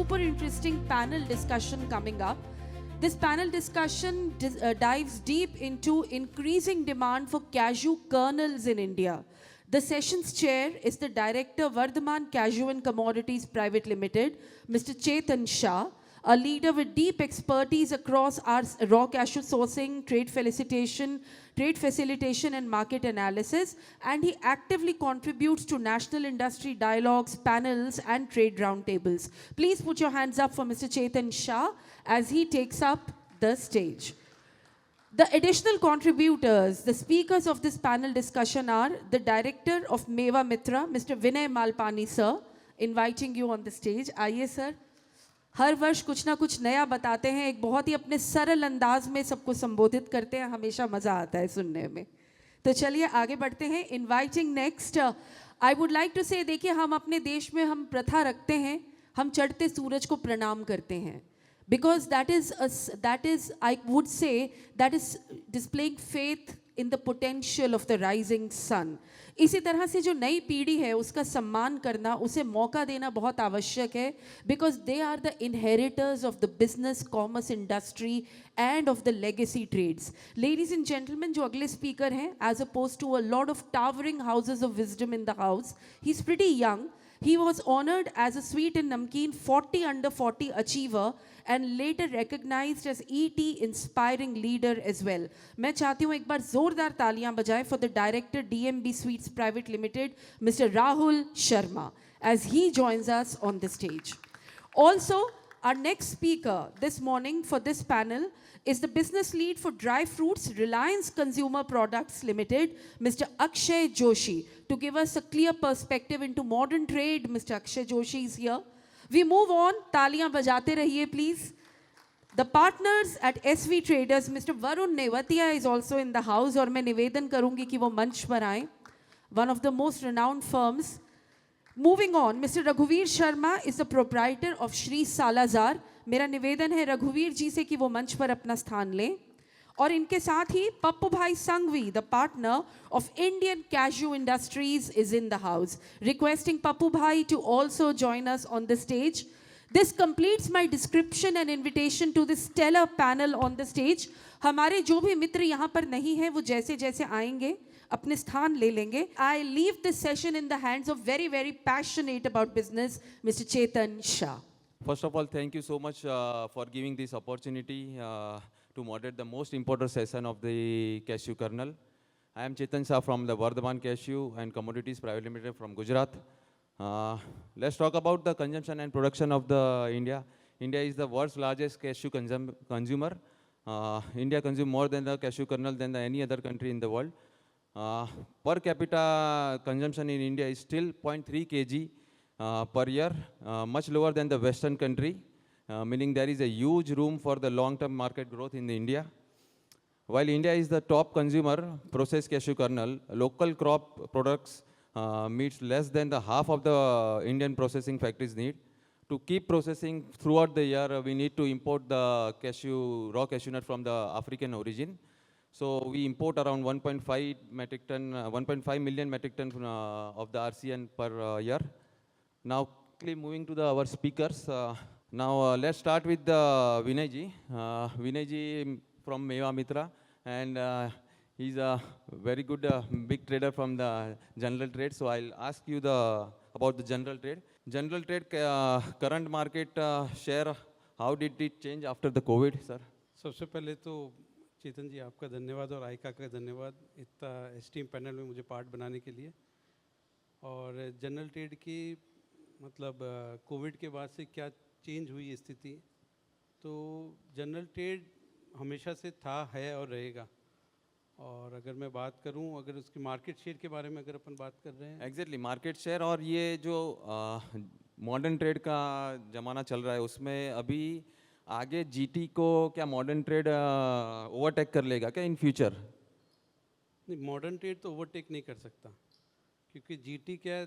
super interesting panel discussion coming up. This panel discussion dives deep into increasing demand for cashew kernels in India. The session's chair is the director Vardhaman Cashew and Commodities Private Limited, Mr. Chetan Shah, a leader with deep expertise across our raw cashew sourcing, trade facilitation and market analysis, and he actively contributes to national industry dialogues, panels, and trade roundtables. Please put your hands up for Mr. Chetan Shah as he takes up the stage. The additional contributors, the speakers of this panel discussion are the Director of Meva Mitra, Mr. Vinay Malpani, sir, inviting you on the stage. आइए sir. हर वर्ष कुछ ना कुछ नया बताते हैं, एक बहुत ही अपने सरल अंदाज में सबको संबोधित करते हैं, हमेशा मजा आता है सुनने में. तो चलिए आगे बढ़ते हैं. Inviting next, I would like to say, देखिए हम अपने देश में हम प्रथा रखते हैं, हम चढ़ते सूरज को प्रणाम करते हैं. Because that is, I would say, that is displaying faith in the potential of the rising sun. इसी तरह से जो नई पीढ़ी है उसका सम्मान करना, उसे मौका देना बहुत आवश्यक है, because they are the inheritors of the business, commerce, industry and of the legacy trades. Ladies and gentlemen, जो अगले speaker हैं, as opposed to a lot of towering houses of wisdom in the house, he's pretty young. He was honored as a sweet and namkeen 40 under 40 achiever and later recognized as ET inspiring leader as well. मैं चाहती हूँ एक बार जोरदार तालियां बजाएं for the director DMB Sweets Private Limited, Mr. Rahul Sharma, as he joins us on the stage. Also, our next speaker this morning for this panel is the business lead for dry fruits, Reliance Consumer Products Limited, Mr. Akshay Joshi, to give us a clear perspective into modern trade. Mr. Akshay Joshi is here. We move on. Taliyan bajate rahiye, please. The partners at SV Traders, Mr. Varun Nevatia is also in the house, और मैं निवेदन करूंगी कि वो मंच पर आएं. One of the most renowned firms. Moving on, Mr. Raghuveer Sharma is the proprietor of Shri Salazar. मेरा निवेदन है रघुवीर जी से कि वो मंच पर अपना स्थान लें. और इनके साथ ही Pappu bhai Sanghvi, the partner of Indian Cashew Industries, is in the house. Requesting Pappu Bhai to also join us on the stage. This completes my description and invitation to this stellar panel on the stage. हमारे जो भी मित्र यहाँ पर नहीं हैं, वो जैसे जैसे आएंगे अपने स्थान ले लेंगे. I leave this session in the hands of very, very passionate about business, Mr. Chetan Shah. First of all, thank you so much for giving this opportunity to moderate the most important session of the cashew kernel. I am Chetan Shah from the Vardhaman Cashew and Commodities Private Limited from Gujarat. Let's talk about the consumption and production of the India. India is the world's largest cashew consumer. India consumes more than the cashew kernel than any other country in the world. Per capita consumption in India is still 0.3 kg per year, much lower than the Western country, meaning there is a huge room for the long-term market growth in India. While India is the top consumer processed cashew kernel, local crop products meets less than the half of the Indian processing factories need. To keep processing throughout the year, we need to import the raw cashew nut from the African origin. So we import around 1.5 million metric ton of the RCN per year. Now, quickly moving to our speakers. Let's start with Vinay ji. Vinay ji from Meva Mitra, and he's a very good big trader from the general trade. So I'll ask you about the general trade. General trade current market share, how did it change after the COVID, sir? सबसे पहले तो चेतन जी आपका धन्यवाद और आइका का धन्यवाद इतना esteem panel में मुझे पार्ट बनाने के लिए. और जनरल ट्रेड की मतलब कोविड के बाद से क्या चेंज हुई स्थिति, तो जनरल ट्रेड हमेशा से था, है और रहेगा. और अगर मैं बात करूं, अगर उसकी मार्केट शेयर के बारे में अगर अपन बात कर रहे हैं, एग्जैक्टली मार्केट शेयर, और ये जो मॉडर्न ट्रेड का ज़माना चल रहा है उसमें अभी आगे जीटी को क्या मॉडर्न ट्रेड ओवरटेक कर लेगा क्या इन फ्यूचर? नहीं, मॉडर्न ट्रेड तो ओवरटेक नहीं कर सकता, क्योंकि जीटी क्या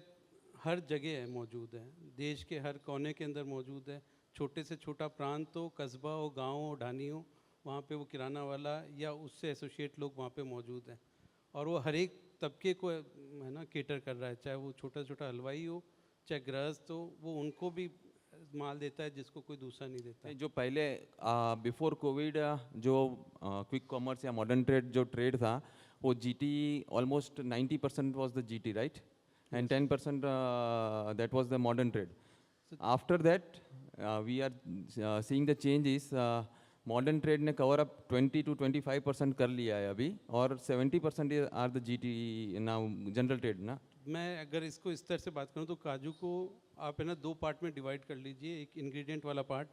हर जगह है, मौजूद है, देश के हर कोने के अंदर मौजूद है. छोटे से छोटा प्रांत हो, कस्बा हो, गांव हो, ढानी हो, वहाँ पे वो किराना वाला या उससे एसोसिएट लोग वहाँ पे मौजूद हैं. और वो हर एक तबके को है ना केटर कर रहा है, चाहे वो छोटा छोटा हलवाई हो, चाहे गृहस्थ हो, वो उनको भी माल देता है जिसको कोई दूसरा नहीं देता। नहीं, जो पहले बिफोर कोविड जो क्विक कॉमर्स या मॉडर्न ट्रेड जो ट्रेड था वो GT almost 90% was the GT right and 10% that was the modern trade after that we are seeing the changes modern trade ने कवर अप 20 to 25% कर लिया है अभी और 70% are the GT now general trade ना। मैं अगर इसको इस तरह से बात करूं तो काजू को आप है ना 2 पार्ट में डिवाइड कर लीजिए, एक इंग्रेडिएंट वाला पार्ट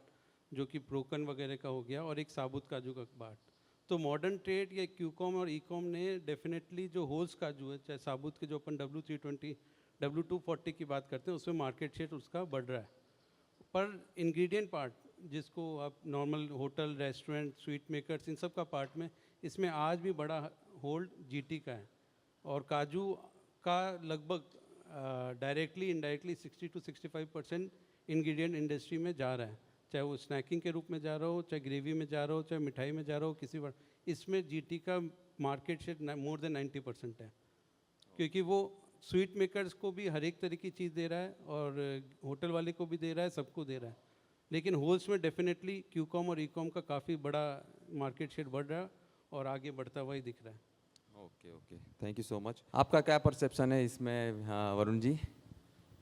जो कि ब्रोकन वगैरह का हो गया और एक साबुत काजू का पार्ट। तो मॉडर्न ट्रेड या क्यूकॉम और ई-कॉम ने डेफिनेटली जो होल्स काजू है, चाहे साबुत के जो अपन W320 W240 की बात करते हैं, उसमें मार्केट शेयर उसका बढ़ रहा है। पर इंग्रेडिएंट पार्ट जिसको आप normal hotel, restaurant, sweet makers, इन सब का पार्ट में, इसमें आज भी बड़ा होल्ड जीटी का है और काजू का लगभग directly indirectly 60 to 65% ingredient industry में जा रहा है, चाहे वो स्नैकिंग के रूप में जा रहा हो, चाहे ग्रेवी में जा रहा हो, चाहे मिठाई में जा रहा हो, किसी बार इसमें जीटी का मार्केट शेयर मोर देन 90% है, क्योंकि वो स्वीट मेकर्स को भी हर एक तरह की चीज़ दे रहा है और होटल वाले को भी दे रहा है, सबको दे रहा है। लेकिन होल्स में डेफिनेटली क्यूकॉम और ई-कॉम का काफ़ी बड़ा मार्केट शेयर बढ़ रहा है और आगे बढ़ता हुआ ही दिख रहा है। Okay okay, thank you so much. आपका क्या परसेप्शन है इसमें वरुण जी?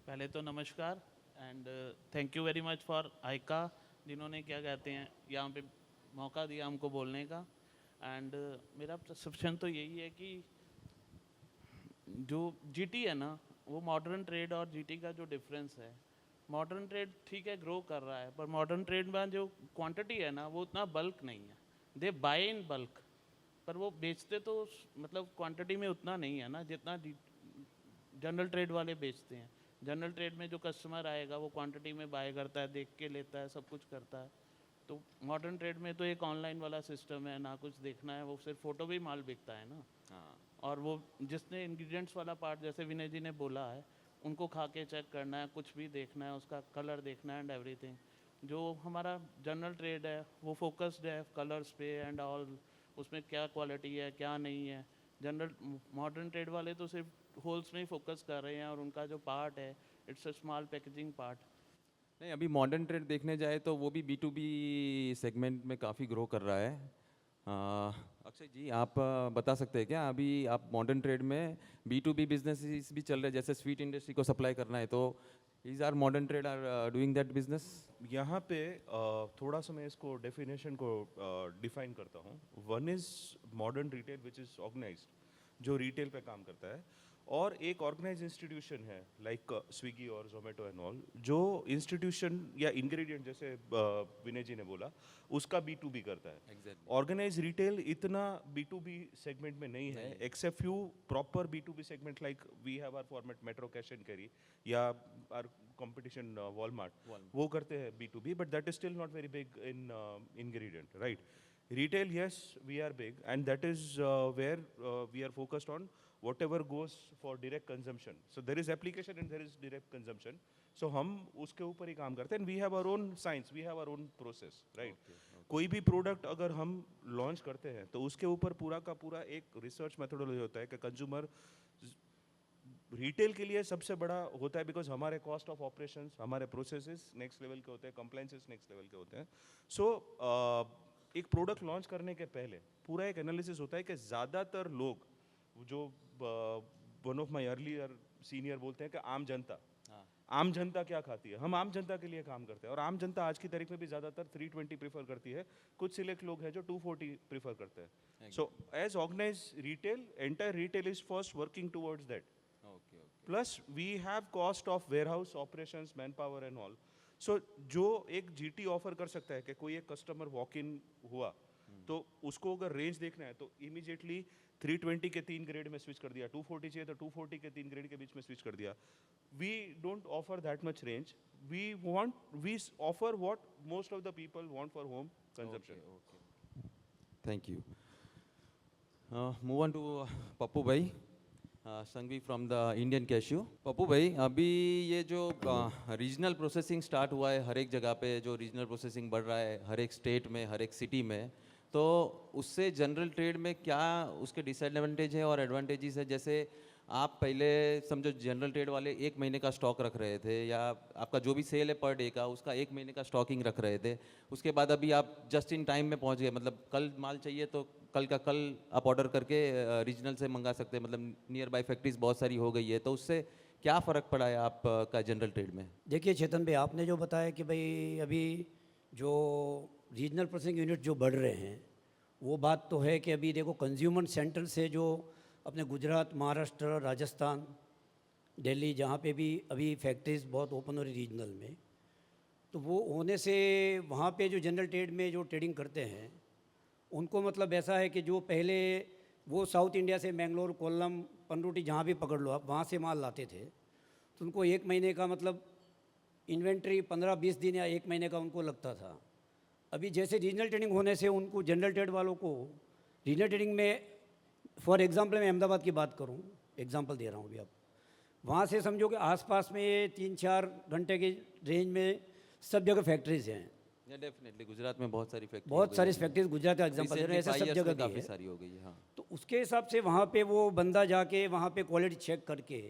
पहले तो नमस्कार and thank you very much for आइका जिन्होंने क्या कहते हैं यहाँ पे मौका दिया हमको बोलने का। एंड मेरा परसेप्शन तो यही है कि जो जीटी है ना वो मॉडर्न ट्रेड और जीटी का जो डिफरेंस है, मॉडर्न ट्रेड ठीक है ग्रो कर रहा है पर मॉडर्न ट्रेड में जो क्वांटिटी है ना वो उतना बल्क नहीं है, दे बाय इन बल्क, पर वो बेचते तो मतलब क्वांटिटी में उतना नहीं है ना जितना जनरल ट्रेड वाले बेचते हैं। जनरल ट्रेड में जो कस्टमर आएगा वो क्वांटिटी में बाय करता है, देख के लेता है, सब कुछ करता है। तो मॉडर्न ट्रेड में तो एक ऑनलाइन वाला सिस्टम है, ना कुछ देखना है, वो सिर्फ फ़ोटो भी माल बिकता है ना। हाँ, और वो जिसने इंग्रेडिएंट्स वाला पार्ट जैसे विनय जी ने बोला है उनको खा के चेक करना है, कुछ भी देखना है, उसका कलर देखना है एंड एवरीथिंग। जो हमारा जनरल ट्रेड है वो फोकस्ड है कलर्स पे एंड ऑल, उसमें क्या क्वालिटी है क्या नहीं है। जनरल मॉडर्न ट्रेड वाले तो सिर्फ होल्स में ही फोकस कर रहे हैं और उनका जो पार्ट है it's a small packaging part. नहीं अभी मॉडर्न ट्रेड देखने जाए तो वो भी B2B सेगमेंट में काफ़ी ग्रो कर रहा है। अक्षय जी आप बता सकते हैं क्या अभी आप मॉडर्न ट्रेड में B2B बिजनेस भी चल रहे हैं, जैसे स्वीट इंडस्ट्री को सप्लाई करना है तो is are modern trade are doing that business? यहाँ पे थोड़ा सा मैं इसको डेफिनेशन को डिफाइन करता हूँ। One is modern retail which is organized, जो रिटेल पे काम करता है, और एक ऑर्गेनाइज इंस्टीट्यूशन है लाइक स्विगी और जोमेटो एंड ऑल, जो इंस्टीट्यूशन या इंग्रेडिएंट जैसे विनय जी ने बोला उसका B2B करता है। Exactly. ऑर्गेनाइज रिटेल इतना B2B सेगमेंट में नहीं है, except few proper B2B segment like we have our format metro cash and carry या आर कंपटीशन वॉलमार्ट, वो करते हैं B2B, but that is still not very big in ingredient, right? Retail, yes, we are big, and that is where we are focused on whatever goes for direct consumption. So there is application and there is direct consumption. So हम उसके ऊपर ही काम करते हैं, and we have our own science, we have our own process, right? कोई भी product अगर हम लॉन्च करते हैं तो उसके ऊपर पूरा का पूरा एक रिसर्च मेथोडोलॉजी होता है कि कंज्यूमर रिटेल के लिए सबसे बड़ा होता है, बिकॉज हमारे कॉस्ट ऑफ ऑपरेशंस, हमारे प्रोसेसेस नेक्स्ट लेवल के होते हैं, कंप्लायंसेस नेक्स्ट लेवल के होते हैं। सो एक प्रोडक्ट लॉन्च करने के पहले पूरा एक एनालिसिस होता है कि ज़्यादातर लोग जो one of my earlier senior बोलते हैं कि आम जनता, आम जनता क्या खाती है, हम आम जनता के लिए काम करते हैं, और आम जनता आज की तारीख में भी ज़्यादातर 320 प्रीफर करती है, कुछ सिलेक्ट लोग हैं जो 240 प्रीफर करते हैं। So as organise retail, entire retail is first working towards that. Plus we have cost of warehouse operations, man power and all. So जो एक जीटी ऑफर कर सकता है कि कोई एक कस्टमर वॉक इन हुआ तो उसको अगर रेंज देखना है तो इमीडिएटली 320 के 3 ग्रेड में स्विच कर दिया, 240 चाहिए तो 240 के 3 ग्रेड के बीच में स्विच कर दिया। We don't offer that much range, we offer what most of the people want for home consumption. Thank you. Move on to Pappu bhai Sanghvi from the Indian cashew. Pappu bhai अभी ये जो रीजनल प्रोसेसिंग स्टार्ट हुआ है, हर एक जगह पे जो रीजनल प्रोसेसिंग बढ़ रहा है, हर एक स्टेट में, हर एक सिटी में, तो उससे जनरल ट्रेड में क्या उसके डिसएडवांटेज है और एडवांटेजेस है? जैसे आप पहले समझो जनरल ट्रेड वाले 1 महीने का स्टॉक रख रहे थे, या आपका जो भी सेल है पर डे का उसका 1 महीने का स्टॉकिंग रख रहे थे। उसके बाद अभी आप जस्ट इन टाइम में पहुंच गए, मतलब कल माल चाहिए तो कल का कल आप ऑर्डर करके रीजनल से मंगा सकते हैं, मतलब नियर बाय फैक्ट्रीज बहुत सारी हो गई है। तो उससे क्या फ़र्क पड़ा है आपका जनरल ट्रेड में? देखिए चेतन भाई, आपने जो बताया कि भाई अभी जो रीजनल प्रोसेसिंग यूनिट जो बढ़ रहे हैं, वो बात तो है कि अभी देखो कंज्यूमर सेंटर से जो अपने गुजरात, महाराष्ट्र, राजस्थान, दिल्ली, जहाँ पे भी अभी फैक्ट्रीज बहुत ओपन हो रही रीजनल में, तो वो होने से वहाँ पे जो जनरल ट्रेड में जो ट्रेडिंग करते हैं उनको मतलब ऐसा है कि जो पहले वो साउथ इंडिया से मैंगलोर, कोल्लम, पनरूटी जहाँ भी पकड़ लो आप, वहाँ से माल लाते थे, तो उनको 1 महीने का मतलब इन्वेंट्री 15-20 दिन या 1 महीने का उनको लगता था। अभी जैसे रीजनल ट्रेडिंग होने से उनको जनरल ट्रेड वालों को रीजनल ट्रेडिंग में, फॉर एग्जांपल मैं अहमदाबाद की बात करूं, एग्जांपल दे रहा हूं अभी आप, वहाँ से समझो कि आसपास में 3-4 घंटे के रेंज में सब जगह फैक्ट्रीज हैं। या डेफिनेटली गुजरात में बहुत सारी फैक्ट्री, बहुत सारी फैक्ट्रीज, गुजरात का एग्जांपल दे रहे हैं, ऐसा सब जगह काफ़ी भी है। सारी हो गई है। हाँ, तो उसके हिसाब से वहाँ पे वो बंदा जाके वहाँ पे क्वालिटी चेक करके,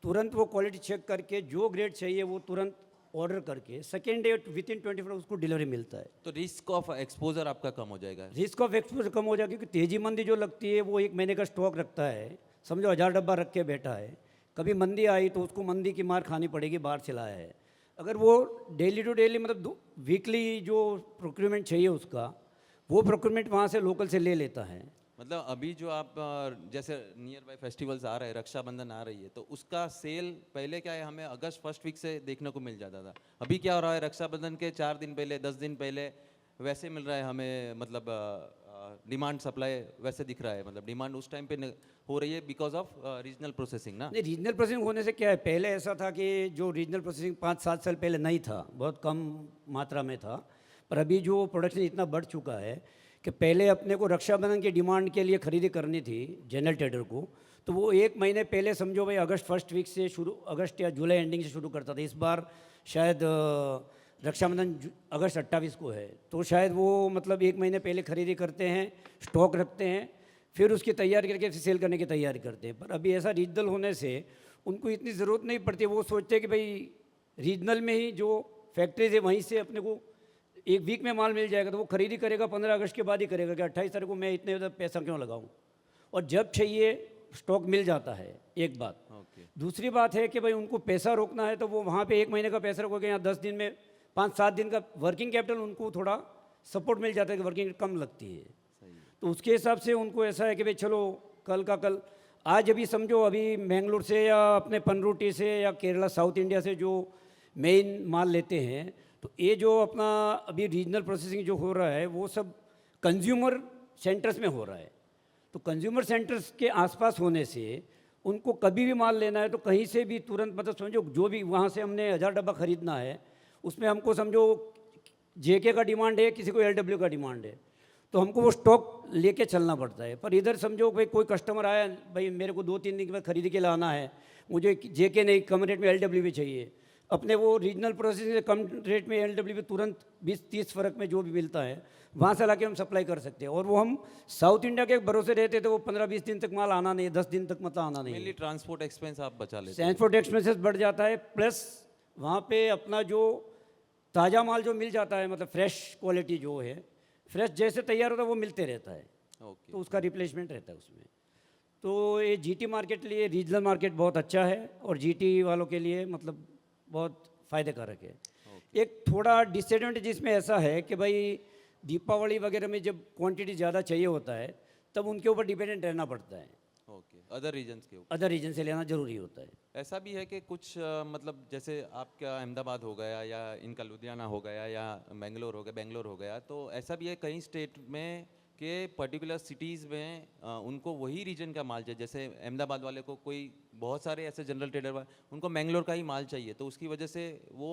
तुरंत वो क्वालिटी चेक करके जो ग्रेड चाहिए वो तुरंत ऑर्डर करके सेकेंड डे विथिन 24 उसको डिलीवरी मिलता है। तो रिस्क ऑफ एक्सपोजर आपका कम हो जाएगा। रिस्क ऑफ एक्सपोजर कम हो जाएगा, क्योंकि तेजी मंदी जो लगती है वो 1 महीने का स्टॉक रखता है, समझो 1000 डब्बा रख के बैठा है, कभी मंदी आई तो उसको मंदी की मार खानी पड़ेगी, बाहर से लाया है। अगर वो डेली टू डेली मतलब वीकली जो प्रोक्यूरमेंट चाहिए उसका, वो प्रोक्यूरमेंट वहाँ से लोकल से ले लेता है। मतलब अभी जो आप जैसे नियर बाय फेस्टिवल्स आ रहे हैं, रक्षाबंधन आ रही है, तो उसका सेल पहले क्या है हमें अगस्त फर्स्ट वीक से देखने को मिल जाता था। अभी क्या हो रहा है, रक्षाबंधन के 4 दिन पहले, 10 दिन पहले वैसे मिल रहा है हमें, मतलब डिमांड सप्लाई वैसे दिख रहा है, मतलब डिमांड उस टाइम पे हो रही है बिकॉज ऑफ रीजनल प्रोसेसिंग ना। नहीं, रीजनल प्रोसेसिंग होने से क्या है, पहले ऐसा था कि जो रीजनल प्रोसेसिंग 5-7 साल पहले नहीं था, बहुत कम मात्रा में था, पर अभी जो प्रोडक्शन इतना बढ़ चुका है कि पहले अपने को रक्षाबंधन की डिमांड के लिए खरीदी करनी थी जनरल ट्रेडर को, तो वो 1 महीने पहले समझो भाई अगस्त फर्स्ट वीक से शुरू, अगस्त या जुलाई एंडिंग से शुरू करता था। इस बार शायद रक्षाबंधन अगस्त 28 को है, तो शायद वो मतलब 1 महीने पहले खरीदी करते हैं, स्टॉक रखते हैं, फिर उसकी तैयारी करके फिर सेल करने की तैयारी करते हैं। पर अभी ऐसा रीजनल होने से उनको इतनी ज़रूरत नहीं पड़ती, वो सोचते हैं कि भाई रीजनल में ही जो फैक्ट्रीज है वहीं से अपने को 1 वीक में माल मिल जाएगा, तो वो खरीदी करेगा 15 अगस्त के बाद ही करेगा कि 28 तारीख को मैं इतने पैसा क्यों लगाऊं, और जब चाहिए स्टॉक मिल जाता है। एक बात। ओके। दूसरी बात है कि भाई उनको पैसा रोकना है तो वो वहाँ पे 1 महीने का पैसा रोकोगे, यहाँ 10 दिन में 5-7 दिन का वर्किंग कैपिटल उनको थोड़ा सपोर्ट मिल जाता है कि वर्किंग कम लगती है, तो उसके हिसाब से उनको ऐसा है कि भाई चलो कल का कल, आज अभी समझो अभी मैंगलोर से या अपने पनरूटी से या केरला साउथ इंडिया से जो मेन माल लेते हैं, तो ये जो अपना अभी रीजनल प्रोसेसिंग जो हो रहा है वो सब कंज्यूमर सेंटर्स में हो रहा है। तो कंज्यूमर सेंटर्स के आसपास होने से उनको कभी भी माल लेना है तो कहीं से भी तुरंत, मतलब समझो जो भी वहाँ से हमने 1000 डब्बा खरीदना है, उसमें हमको समझो जेके का डिमांड है, किसी को एलडब्ल्यू का डिमांड है, तो हमको वो स्टॉक लेके चलना पड़ता है। पर इधर समझो भाई कोई कस्टमर आया, भाई मेरे को 2-3 दिन के बाद खरीद के लाना है, मुझे जेके नहीं कम रेट में एलडब्ल्यू भी चाहिए, अपने वो रीजनल प्रोसेसिंग से कम रेट में एलडब्ल्यू भी तुरंत 20-30 फ़र्क में जो भी मिलता है वहाँ से लाके हम सप्लाई कर सकते हैं। और वो हम साउथ इंडिया के भरोसे रहते तो वो 15-20 दिन तक माल आना नहीं, 10 दिन तक मतलब आना नहीं। मेनली ट्रांसपोर्ट एक्सपेंस आप बचा लेते हैं। ट्रांसपोर्ट एक्सपेंसेस बढ़ जाता है, प्लस वहाँ पे अपना जो ताज़ा माल जो मिल जाता है, मतलब फ्रेश क्वालिटी जो है, फ्रेश जैसे तैयार होता है वो मिलते रहता है, ओके। तो उसका रिप्लेसमेंट रहता है उसमें। तो ये जीटी मार्केट के लिए रीजनल मार्केट बहुत अच्छा है, और जीटी वालों के लिए मतलब बहुत फ़ायदे कारक है। एक थोड़ा डिसएडवांटेज इसमें ऐसा है कि भाई दीपावली वगैरह में जब क्वांटिटी ज़्यादा चाहिए होता है तब उनके ऊपर डिपेंडेंट रहना पड़ता है, ओके, अदर रीजन्स के ऊपर। अदर रीजन से लेना ज़रूरी होता है। ऐसा भी है कि कुछ मतलब जैसे आपका अहमदाबाद हो गया या इनका लुधियाना हो गया या बेंगलोर हो गया, तो ऐसा भी है कई स्टेट में कि पर्टिकुलर सिटीज़ में उनको वही रीजन का माल चाहिए। जैसे अहमदाबाद वाले को कोई बहुत सारे ऐसे जनरल ट्रेडर वाले, उनको मैंगलोर का ही माल चाहिए, तो उसकी वजह से वो,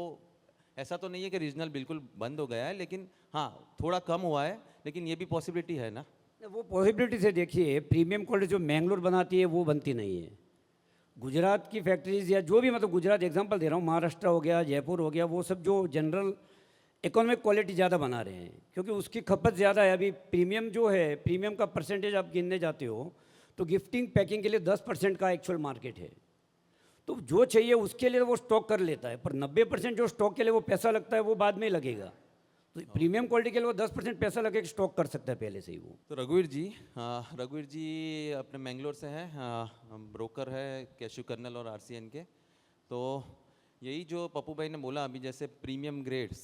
ऐसा तो नहीं है कि रीजनल बिल्कुल बंद हो गया है, लेकिन हाँ थोड़ा कम हुआ है, लेकिन ये भी पॉसिबिलिटी है ना। वो पॉसिबिलिटी से देखिए, प्रीमियम क्वालिटी जो मैंगलोर बनाती है वो बनती नहीं है। गुजरात की फैक्ट्रीज या जो भी, मतलब गुजरात एग्जांपल दे रहा हूँ, महाराष्ट्र हो गया, जयपुर हो गया, वो सब जो जनरल इकोनॉमिक क्वालिटी ज़्यादा बना रहे हैं, क्योंकि उसकी खपत ज़्यादा है। अभी प्रीमियम जो है, प्रीमियम का परसेंटेज आप गिनने जाते हो तो गिफ्टिंग पैकिंग के लिए 10% का एक्चुअल मार्केट है। तो जो चाहिए उसके लिए वो स्टॉक कर लेता है, पर 90% जो स्टॉक के लिए वो पैसा लगता है वो बाद में लगेगा। तो प्रीमियम क्वालिटी के लिए वो 10% पैसा लगे के स्टॉक कर सकता है पहले से ही वो। तो रघुवीर जी अपने मैंगलोर से हैं, ब्रोकर है कैश्यू कर्नल और आरसीएन के। तो यही जो पप्पू भाई ने बोला अभी, जैसे प्रीमियम ग्रेड्स,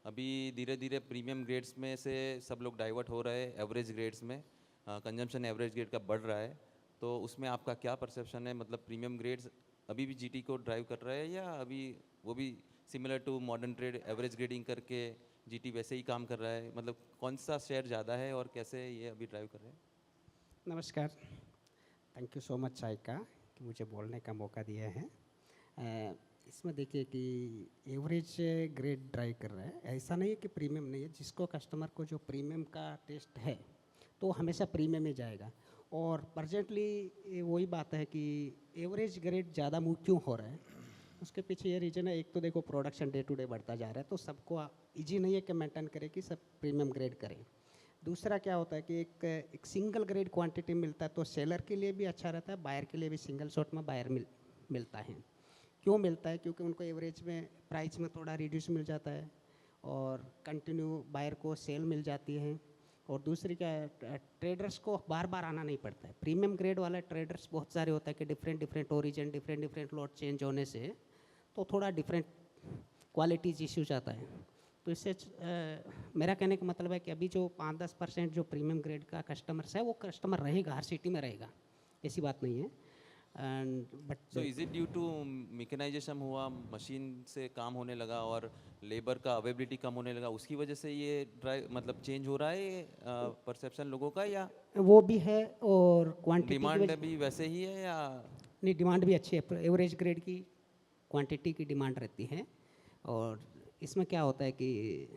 अभी धीरे धीरे प्रीमियम ग्रेड्स में से सब लोग डाइवर्ट हो रहे हैं एवरेज ग्रेड्स में, कंजम्पशन एवरेज ग्रेड का बढ़ रहा है। तो उसमें आपका क्या परसेप्शन है? मतलब प्रीमियम ग्रेड्स अभी भी जीटी को ड्राइव कर रहा है, या अभी वो भी similar to modern trade average grading करके जीटी वैसे ही काम कर रहा है? मतलब कौन सा शेयर ज़्यादा है और कैसे ये अभी ड्राइव कर रहे हैं? नमस्कार, थैंक यू सो मच चाइका कि मुझे बोलने का मौका दिया है। इसमें देखिए कि एवरेज ग्रेड ड्राइव कर रहा है, ऐसा नहीं है कि प्रीमियम नहीं है। जिसको कस्टमर को जो प्रीमियम का टेस्ट है तो हमेशा प्रीमियम में जाएगा। और प्रजेंटली वही बात है कि एवरेज ग्रेड ज़्यादा मूव क्यों हो रहा है, उसके पीछे ये रीज़न है। एक तो देखो प्रोडक्शन डे टू डे बढ़ता जा रहा है, तो सबको इजी नहीं है कि मेंटेन करें कि सब प्रीमियम ग्रेड करें। दूसरा क्या होता है कि एक सिंगल ग्रेड क्वांटिटी मिलता है तो सेलर के लिए भी अच्छा रहता है, बायर के लिए भी सिंगल शॉट में बायर मिलता है। क्यों मिलता है? क्योंकि उनको एवरेज में प्राइस में थोड़ा रिड्यूस मिल जाता है और कंटिन्यू बायर को सेल मिल जाती है। और दूसरी क्या है, ट्रेडर्स को बार बार आना नहीं पड़ता है। प्रीमियम ग्रेड वाला ट्रेडर्स बहुत सारे होता है कि different origin different lot change होने से तो थोड़ा डिफरेंट क्वालिटीज इश्यूज आता है। तो इससे मेरा कहने का मतलब है कि अभी जो 5-10% जो प्रीमियम ग्रेड का कस्टमर्स है वो कस्टमर रहेगा, हर सिटी में रहेगा, ऐसी बात नहीं है। And but so is it due to mechanization हुआ, मशीन से काम होने लगा और लेबर का अवेलेबिलिटी कम होने लगा, उसकी वजह से ये ड्राइव मतलब चेंज हो रहा है परसेप्शन लोगों का, या वो भी है और क्वांटिटी डिमांड भी वैसे ही है, या? नहीं, डिमांड भी अच्छी है। एवरेज ग्रेड की क्वांटिटी की डिमांड रहती है। और इसमें क्या होता है कि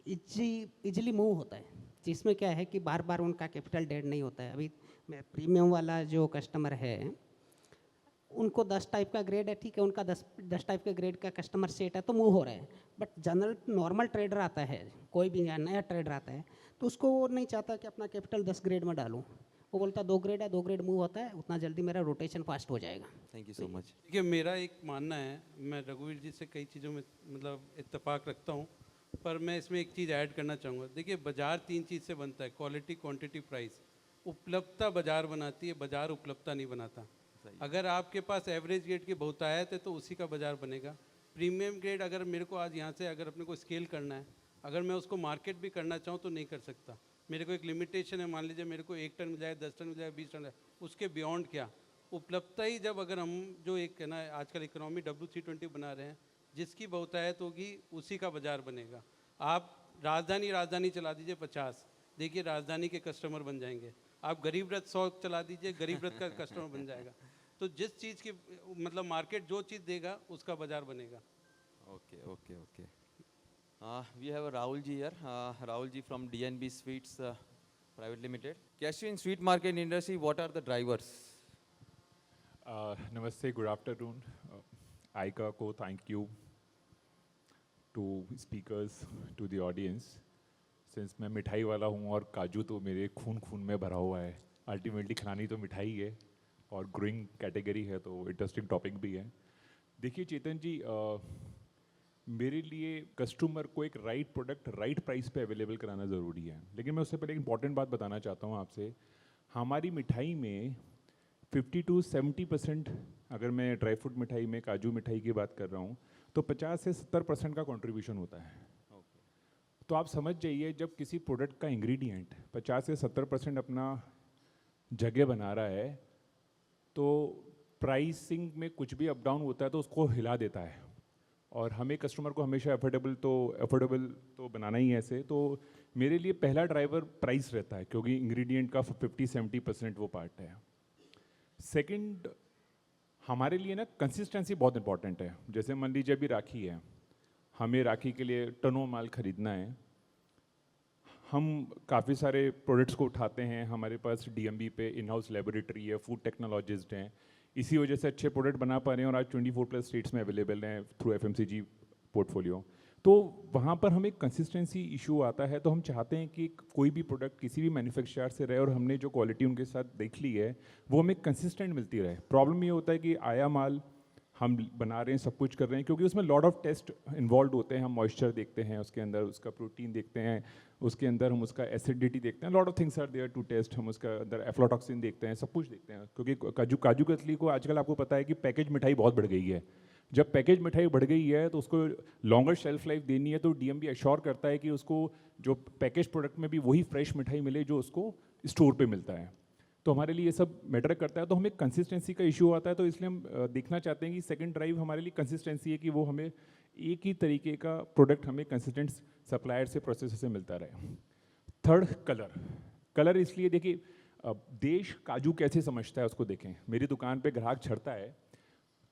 इजीली मूव होता है, जिसमें क्या है कि बार बार उनका कैपिटल डेड नहीं होता है। अभी प्रीमियम वाला जो कस्टमर है उनको 10 टाइप का ग्रेड है, ठीक है, उनका 10 टाइप के ग्रेड का कस्टमर सेट है तो मूव हो रहा है। बट जनरल नॉर्मल ट्रेडर आता है, कोई भी नया ट्रेडर आता है तो उसको वो नहीं चाहता कि अपना कैपिटल 10 ग्रेड में डालूं। वो बोलता 2 ग्रेड है, 2 ग्रेड मूव होता है, उतना जल्दी मेरा रोटेशन फास्ट हो जाएगा। Thank you so much. देखिए मेरा एक मानना है, मैं रघुवीर जी से कई चीज़ों में मतलब इत्तेफाक रखता हूँ, पर मैं इसमें एक चीज़ ऐड करना चाहूँगा। देखिए बाज़ार 3 चीज़ से बनता है, क्वालिटी, क्वांटिटी, प्राइस। उपलब्धता बाज़ार बनाती है, बाज़ार उपलब्धता नहीं बनाता। अगर आपके पास एवरेज ग्रेड की बहुतायत है तो उसी का बाज़ार बनेगा। प्रीमियम ग्रेड अगर मेरे को आज यहाँ से अगर अपने को स्केल करना है, अगर मैं उसको मार्केट भी करना चाहूँ तो नहीं कर सकता। मेरे को एक लिमिटेशन है, मान लीजिए मेरे को 1 टन मिल जाए, 10 टन मिल जाए, 20 टन मिल जाए, उसके बियॉन्ड क्या उपलब्धता ही जब अगर हम जो एक है ना आजकल इकोनॉमी W320 बना रहे हैं, जिसकी बहुतायत होगी उसी का बाज़ार बनेगा। आप राजधानी चला दीजिए 50, देखिए राजधानी के कस्टमर बन जाएंगे। आप गरीब रथ 100 चला दीजिए, गरीब रथ का कस्टमर बन जाएगा। तो जिस चीज़ की मतलब मार्केट जो चीज़ देगा उसका बाज़ार बनेगा। Okay. We have Rahul ji here. Rahul ji from DNB Sweets Private Limited. Cashew in sweet market industry, what are the drivers? Namaste, good afternoon. Aika ko thank you to speakers, to the audience. Since मैं मिठाई वाला हूँ और काजू तो मेरे खून में भरा हुआ है, अल्टीमेटली खानी तो मिठाई है और ग्रोइंग कैटेगरी है, तो इंटरेस्टिंग टॉपिक भी है। देखिए चेतन जी, मेरे लिए कस्टमर को एक राइट प्रोडक्ट राइट प्राइस पे अवेलेबल कराना ज़रूरी है। लेकिन मैं उससे पहले एक इंपॉर्टेंट बात बताना चाहता हूँ आपसे। हमारी मिठाई में 50 to 70%, अगर मैं ड्राई फ्रूट मिठाई में काजू मिठाई की बात कर रहा हूँ तो 50 से 70% का कंट्रीब्यूशन होता है। तो आप समझ जाइए, जब किसी प्रोडक्ट का इंग्रेडिएंट 50 से 70% अपना जगह बना रहा है तो प्राइसिंग में कुछ भी अप डाउन होता है तो उसको हिला देता है। और हमें कस्टमर को हमेशा अफोर्डेबल तो बनाना ही है ऐसे। तो मेरे लिए पहला ड्राइवर प्राइस रहता है, क्योंकि इंग्रेडिएंट का 50-70% वो पार्ट है। सेकंड, हमारे लिए ना कंसिस्टेंसी बहुत इंपॉर्टेंट है। जैसे मान लीजिए अभी राखी है, हमें राखी के लिए टनों माल ख़रीदना है। हम काफ़ी सारे प्रोडक्ट्स को उठाते हैं, हमारे पास DMB पे इन हाउस लेबोरेटरी है, फूड टेक्नोलॉजिस्ट हैं, इसी वजह से अच्छे प्रोडक्ट बना पा रहे हैं और आज 24+ स्टेट्स में अवेलेबल हैं थ्रू FMCG पोर्टफोलियो। तो वहाँ पर हमें कंसिस्टेंसी इशू आता है। तो हम चाहते हैं कि कोई भी प्रोडक्ट किसी भी मैन्युफैक्चरर से रहे और हमने जो क्वालिटी उनके साथ देख ली है वो हमें कंसिस्टेंट मिलती रहे। प्रॉब्लम ये होता है कि आया माल हम बना रहे हैं, सब कुछ कर रहे हैं, क्योंकि उसमें लॉट ऑफ टेस्ट इन्वॉल्व होते हैं। हम मॉइस्चर देखते हैं, उसके अंदर उसका प्रोटीन देखते हैं, उसके अंदर हम उसका एसिडिटी देखते हैं, lot of things are there to test. हम उसका अंदर एफ्लोटॉक्सिन देखते हैं, सब कुछ देखते हैं, क्योंकि काजू कतली को आजकल आपको पता है कि पैकेज मिठाई बहुत बढ़ गई है। जब पैकेज मिठाई बढ़ गई है तो उसको लॉन्गर शेल्फ लाइफ देनी है, तो डीएमबी एश्योर करता है कि उसको जो पैकेज प्रोडक्ट में भी वही फ्रेश मिठाई मिले जो उसको स्टोर पे मिलता है। तो हमारे लिए ये सब मैटर करता है। तो हमें कंसिस्टेंसी का इशू आता है, तो इसलिए हम देखना चाहते हैं कि सेकंड ड्राइव हमारे लिए कंसिस्टेंसी है, कि वो हमें एक ही तरीके का प्रोडक्ट हमें कंसिस्टेंट सप्लायर से, प्रोसेसर से मिलता रहे। थर्ड, कलर इसलिए देखिए, देश काजू कैसे समझता है उसको देखें। मेरी दुकान पे ग्राहक छड़ता है,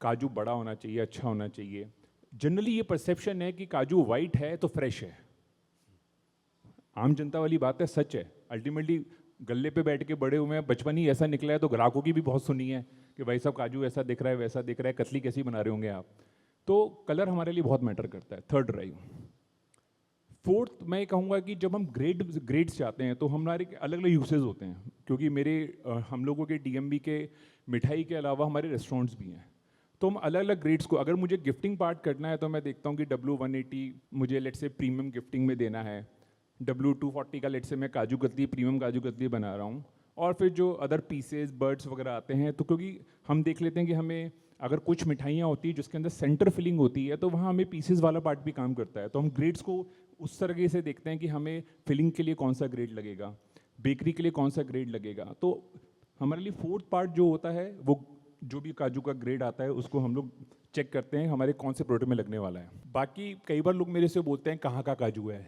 काजू बड़ा होना चाहिए, अच्छा होना चाहिए। जनरली ये परसेप्शन है कि काजू वाइट है तो फ्रेश है। आम जनता वाली बात है, सच है। अल्टीमेटली गले पे बैठ के बड़े हुए हैं, बचपन ही ऐसा निकला है, तो ग्राहकों की भी बहुत सुनी है कि भाई साहब काजू ऐसा दिख रहा है, वैसा दिख रहा है, कतली कैसी बना रहे होंगे आप। तो कलर हमारे लिए बहुत मैटर करता है। Third drive. फोर्थ, मैं ये कहूँगा कि जब हम ग्रेड्स चाहते हैं तो हमारे अलग अलग यूसेज होते हैं, क्योंकि हम लोगों के डीएमबी के मिठाई के अलावा हमारे रेस्टोरेंट्स भी हैं। तो हम अलग अलग ग्रेड्स को, अगर मुझे गिफ्टिंग पार्ट करना है तो मैं देखता हूँ कि W180 मुझे लेट से प्रीमियम गिफ्टिंग में देना है, W240 का लेट से मैं काजू कतली, प्रीमियम काजू कतली बना रहा हूँ, और फिर जो अदर पीसेस बर्ड्स वगैरह आते हैं, तो क्योंकि हम देख लेते हैं कि हमें अगर कुछ मिठाइयाँ होती हैं जिसके अंदर सेंटर फिलिंग होती है, तो वहाँ हमें पीसेस वाला पार्ट भी काम करता है। तो हम ग्रेड्स को उस तरीके से देखते हैं कि हमें फिलिंग के लिए कौन सा ग्रेड लगेगा, बेकरी के लिए कौन सा ग्रेड लगेगा। तो हमारे लिए फोर्थ पार्ट जो होता है, वो जो भी काजू का ग्रेड आता है उसको हम लोग चेक करते हैं हमारे कौन से प्रोडक्ट में लगने वाला है। बाकी कई बार लोग मेरे से बोलते हैं कहाँ का काजू है,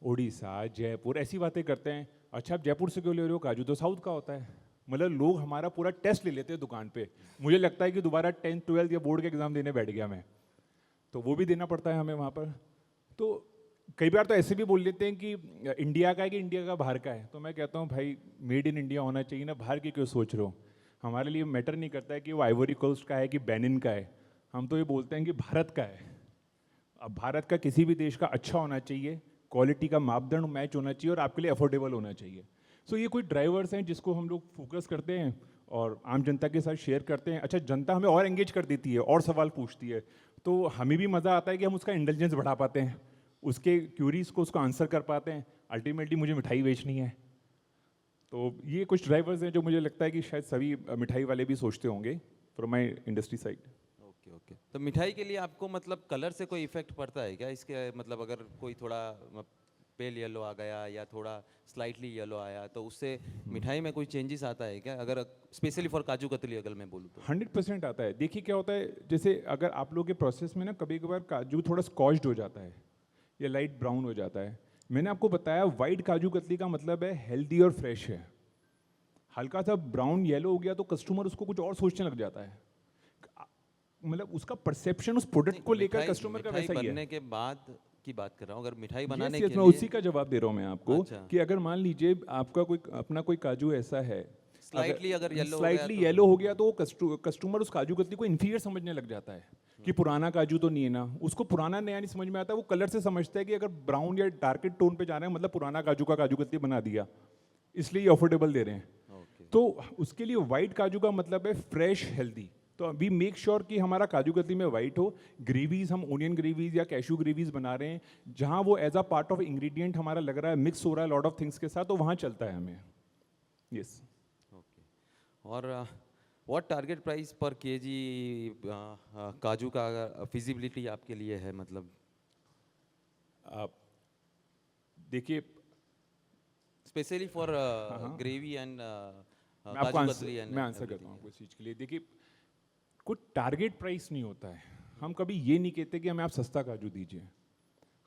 उड़ीसा, जयपुर, ऐसी बातें करते हैं। अच्छा, आप जयपुर से क्यों ले रहे हो, काजू तो साउथ का होता है। मतलब लोग हमारा पूरा टेस्ट ले लेते हैं दुकान पे। मुझे लगता है कि दोबारा 10th 12th या बोर्ड के एग्ज़ाम देने बैठ गया मैं, तो वो भी देना पड़ता है हमें वहाँ पर। तो कई बार तो ऐसे भी बोल लेते हैं कि इंडिया का है कि इंडिया का बाहर का है। तो मैं कहता हूँ भाई मेड इन इंडिया होना चाहिए ना, बाहर की क्यों सोच रहे हो। हमारे लिए मैटर नहीं करता है कि वो आइवरी कोस्ट का है कि बेनिन का है, हम तो ये बोलते हैं कि भारत का है। अब भारत का किसी भी देश का अच्छा होना चाहिए, क्वालिटी का मापदंड मैच होना चाहिए और आपके लिए अफोर्डेबल होना चाहिए। सो ये कोई ड्राइवर्स हैं जिसको हम लोग फोकस करते हैं और आम जनता के साथ शेयर करते हैं। अच्छा, जनता हमें और एंगेज कर देती है और सवाल पूछती है, तो हमें भी मज़ा आता है कि हम उसका इंटेलिजेंस बढ़ा पाते हैं, उसके क्यूरीज को उसको आंसर कर पाते हैं। अल्टीमेटली मुझे मिठाई बेचनी है। तो ये कुछ ड्राइवर्स हैं जो मुझे लगता है कि शायद सभी मिठाई वाले भी सोचते होंगे from my industry side. Okay. तो मिठाई के लिए आपको मतलब कलर से कोई इफेक्ट पड़ता है क्या? इसके मतलब अगर कोई थोड़ा पेल येलो आ गया या थोड़ा स्लाइटली येलो आया तो उससे मिठाई में कोई चेंजेस आता है क्या? अगर स्पेशली फॉर काजू कतली अगर मैं बोलूँ तो 100% आता है। देखिए क्या होता है, जैसे अगर आप लोगों के प्रोसेस में ना कभी कभार काजू थोड़ा स्कॉच्ड हो जाता है या लाइट ब्राउन हो जाता है। मैंने आपको बताया वाइट काजू कतली का मतलब है हेल्दी और फ्रेश है। हल्का सा ब्राउन येलो हो गया तो कस्टमर उसको कुछ और सोचने लग जाता है। मतलब उसका परसेप्शन उस प्रोडक्ट को लेकर कस्टमर का वैसा ही है। बनने के बाद की बात कर रहा हूँ, अगर मिठाई बनाने yes, के मैं लिए उसी का जवाब दे रहा हूँ मैं आपको। अच्छा। कि अगर मान लीजिए आपका कोई अपना कोई काजू ऐसा है स्लाइटली अगर येलो स्लाइटली येलो हो गया तो कस्टमर उस काजू कतली को इन्फीरियर समझने लग जाता है कि पुराना काजू तो नहीं है ना। उसको पुराना नया नहीं समझ में आता, वो कलर से समझता है कि अगर ब्राउन या डार्केड टोन पे जा रहे हैं मतलब पुराना काजू का काजू कतली बना दिया, इसलिए अफोर्डेबल दे रहे हैं। तो उसके लिए वाइट काजू का मतलब है फ्रेश हेल्दी। तो वी मेक श्योर कि हमारा काजू कतली में वाइट हो। ग्रेवीज हम ओनियन ग्रेवीज या कैशू ग्रेवीज बना रहे हैं जहाँ वो as a part of ingredient हमारा लग रहा है मिक्स हो रहा है लॉट ऑफ थिंग्स के साथ, तो वहाँ चलता है हमें। यस। और व्हाट टारगेट प्राइस पर केजी काजू का फिजिबिलिटी आपके लिए है? मतलब देखिए स्पेशली फॉर ग्रेवी एंड मैं आपको आंसर करता हूँ कुछ चीज़ के लिए। देखिए कुछ टारगेट प्राइस नहीं होता है। हम कभी ये नहीं कहते कि हमें आप सस्ता काजू दीजिए,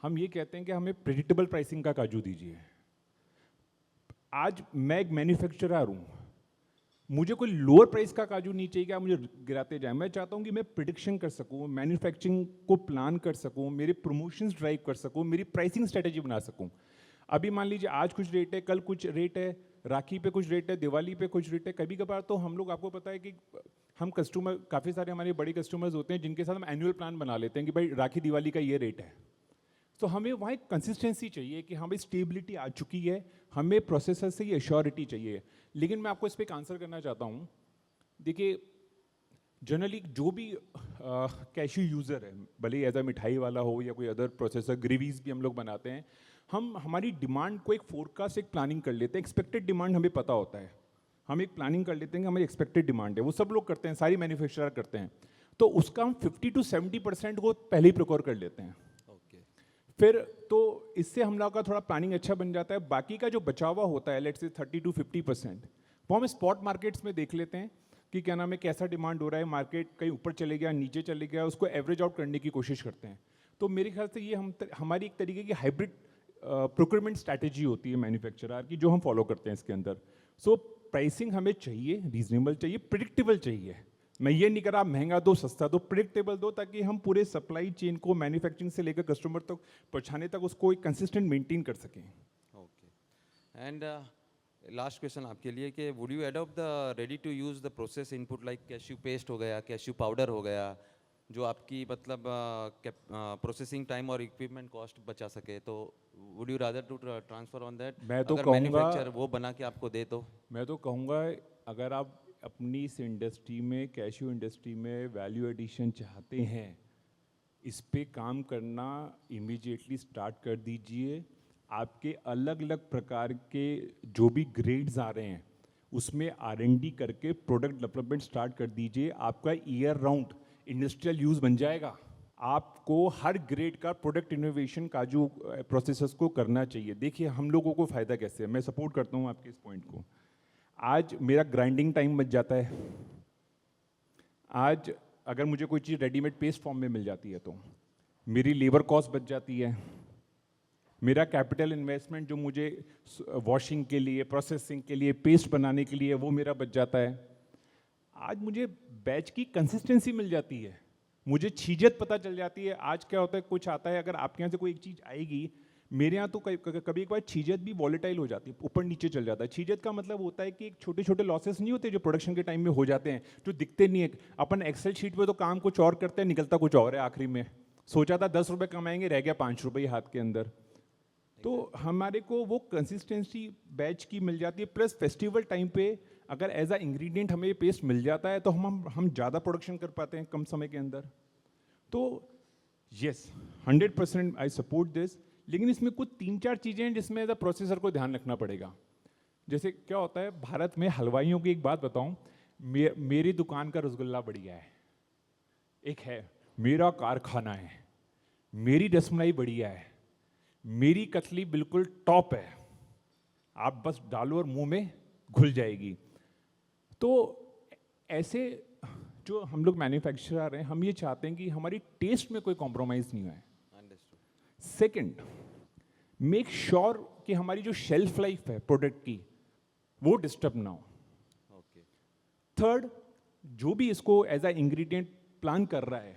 हम ये कहते हैं कि हमें प्रेडिक्टेबल प्राइसिंग का काजू दीजिए। आज मैं एक मैन्युफैक्चरर हूँ, मुझे कोई लोअर प्राइस का काजू नहीं चाहिए कि आप मुझे गिराते जाएं। मैं चाहता हूँ कि मैं प्रिडिक्शन कर सकूँ, मैन्युफैक्चरिंग को प्लान कर सकूँ, मेरे प्रमोशंस ड्राइव कर सकूँ, मेरी प्राइसिंग स्ट्रेटेजी बना सकूँ। अभी मान लीजिए आज कुछ रेट है, कल कुछ रेट है, राखी पे कुछ रेट है, दिवाली पे कुछ रेट है। कभी कभार तो हम लोग, आपको पता है कि हम कस्टमर, काफ़ी सारे हमारे बड़े कस्टमर्स होते हैं जिनके साथ हम एनुअल प्लान बना लेते हैं कि भाई राखी दिवाली का ये रेट है। तो हमें वहाँ एक कंसिस्टेंसी चाहिए कि हमें स्टेबिलिटी आ चुकी है, हमें प्रोसेसर से ये एश्योरिटी चाहिए। लेकिन मैं आपको इस पर एक आंसर करना चाहता हूँ। देखिए, जनरली जो भी कैशू यूज़र है, भले एज अ मिठाई वाला हो या कोई अदर प्रोसेसर, ग्रेवीज भी हम लोग बनाते हैं, हम हमारी डिमांड को एक फोरकास्ट, एक प्लानिंग कर लेते हैं। एक्सपेक्टेड डिमांड हमें पता होता है, हम एक प्लानिंग कर लेते हैं कि हमारी एक्सपेक्टेड डिमांड है, वो सब लोग करते हैं, सारी मैन्युफैक्चरर करते हैं। तो उसका हम 50 to 70% को पहले ही प्रिकॉर कर लेते हैं। फिर तो इससे हम लोग का थोड़ा प्लानिंग अच्छा बन जाता है। बाकी का जो बचा हुआ होता है, लेट्स से 30 to 50%, वो हम स्पॉट मार्केट्स में देख लेते हैं कि क्या नाम है, कैसा डिमांड हो रहा है, मार्केट कहीं ऊपर चले गया, नीचे चले गया, उसको एवरेज आउट करने की कोशिश करते हैं। तो मेरे ख्याल से ये हमारी एक तरीके की हाइब्रिड प्रोक्योरमेंट स्ट्रैटेजी होती है मैन्युफैक्चरर की, जो हम फॉलो करते हैं इसके अंदर। सो प्राइसिंग हमें चाहिए, रीजनेबल चाहिए, प्रिडिक्टेबल चाहिए। मैं ये नहीं कर रहा महंगा दो सस्ता दो, प्रिडिक्टेबल दो, ताकि हम पूरे सप्लाई चेन को मैन्युफैक्चरिंग से लेकर कस्टमर तक पहुंचाने तक उसको एक कंसिस्टेंट मेंटेन कर सकें। ओके। एंड लास्ट क्वेश्चन आपके लिए कि would you adopt the ready to use the process input like cashew paste हो गया, कैश्यू पाउडर हो गया, जो आपकी मतलब प्रोसेसिंग टाइम और इक्विपमेंट कॉस्ट बचा सके? तो would you rather to transfer on that? मैं तो अगर कहूँगा, मैन्युफैक्चरर वो बना के आपको दे तो? मैं तो कहूँगा, अगर आप अपनी इस इंडस्ट्री में, कैश्यू इंडस्ट्री में वैल्यू एडिशन चाहते हैं, इस पे काम करना इमीडिएटली स्टार्ट कर दीजिए। आपके अलग अलग प्रकार के जो भी ग्रेड्स आ रहे हैं, उसमें R&D करके प्रोडक्ट डेवलपमेंट स्टार्ट कर दीजिए। आपका ईयर राउंड इंडस्ट्रियल यूज़ बन जाएगा। आपको हर ग्रेड का प्रोडक्ट इनोवेशन का जो प्रोसेसर्स को करना चाहिए। देखिए, हम लोगों को फ़ायदा कैसे है, मैं सपोर्ट करता हूँ आपके इस पॉइंट को। आज मेरा ग्राइंडिंग टाइम बच जाता है। आज अगर मुझे कोई चीज़ रेडीमेड पेस्ट फॉर्म में मिल जाती है तो मेरी लेबर कॉस्ट बच जाती है। मेरा कैपिटल इन्वेस्टमेंट जो मुझे वॉशिंग के लिए, प्रोसेसिंग के लिए, पेस्ट बनाने के लिए, वो मेरा बच जाता है। आज मुझे बैच की कंसिस्टेंसी मिल जाती है, मुझे चीज़त पता चल जाती है। आज क्या होता है, कुछ आता है, अगर आपके यहाँ से कोई एक चीज़ आएगी, मेरे यहाँ तो कभी एक बार चीज़त भी वॉलेटाइल हो जाती है, ऊपर नीचे चल जाता है। चीज़त का मतलब होता है कि एक छोटे छोटे लॉसेस नहीं होते जो प्रोडक्शन के टाइम में हो जाते हैं, जो दिखते नहीं है। अपन एक्सेल शीट पे तो काम कुछ और करते हैं, निकलता कुछ और है। आखिरी में सोचा था 10 रुपये कमाएंगे, रह गया 5 रुपये हाथ के अंदर। तो हमारे को वो कंसिस्टेंसी बैच की मिल जाती है। प्लस फेस्टिवल टाइम पे अगर एज अ इंग्रेडिएंट हमें पेस्ट मिल जाता है तो हम ज़्यादा प्रोडक्शन कर पाते हैं कम समय के अंदर। तो यस, 100% आई सपोर्ट दिस। लेकिन इसमें कुछ 3-4 चीज़ें हैं जिसमें एज अ प्रोसेसर को ध्यान रखना पड़ेगा। जैसे क्या होता है, भारत में हलवाइयों की एक बात बताऊं, मेरी दुकान का रसगुल्ला बढ़िया है, एक है मेरा कारखाना है, मेरी रसमलाई बढ़िया है, मेरी कतली बिल्कुल टॉप है, आप बस डालो और मुंह में घुल जाएगी। तो ऐसे जो हम लोग मैन्युफैक्चरर हैं, हम ये चाहते हैं कि हमारी टेस्ट में कोई कॉम्प्रोमाइज़ नहीं है। सेकंड, मेक श्योर कि हमारी जो शेल्फ लाइफ है प्रोडक्ट की, वो डिस्टर्ब ना हो। थर्ड, जो भी इसको एज अ इंग्रेडिएंट प्लान कर रहा है,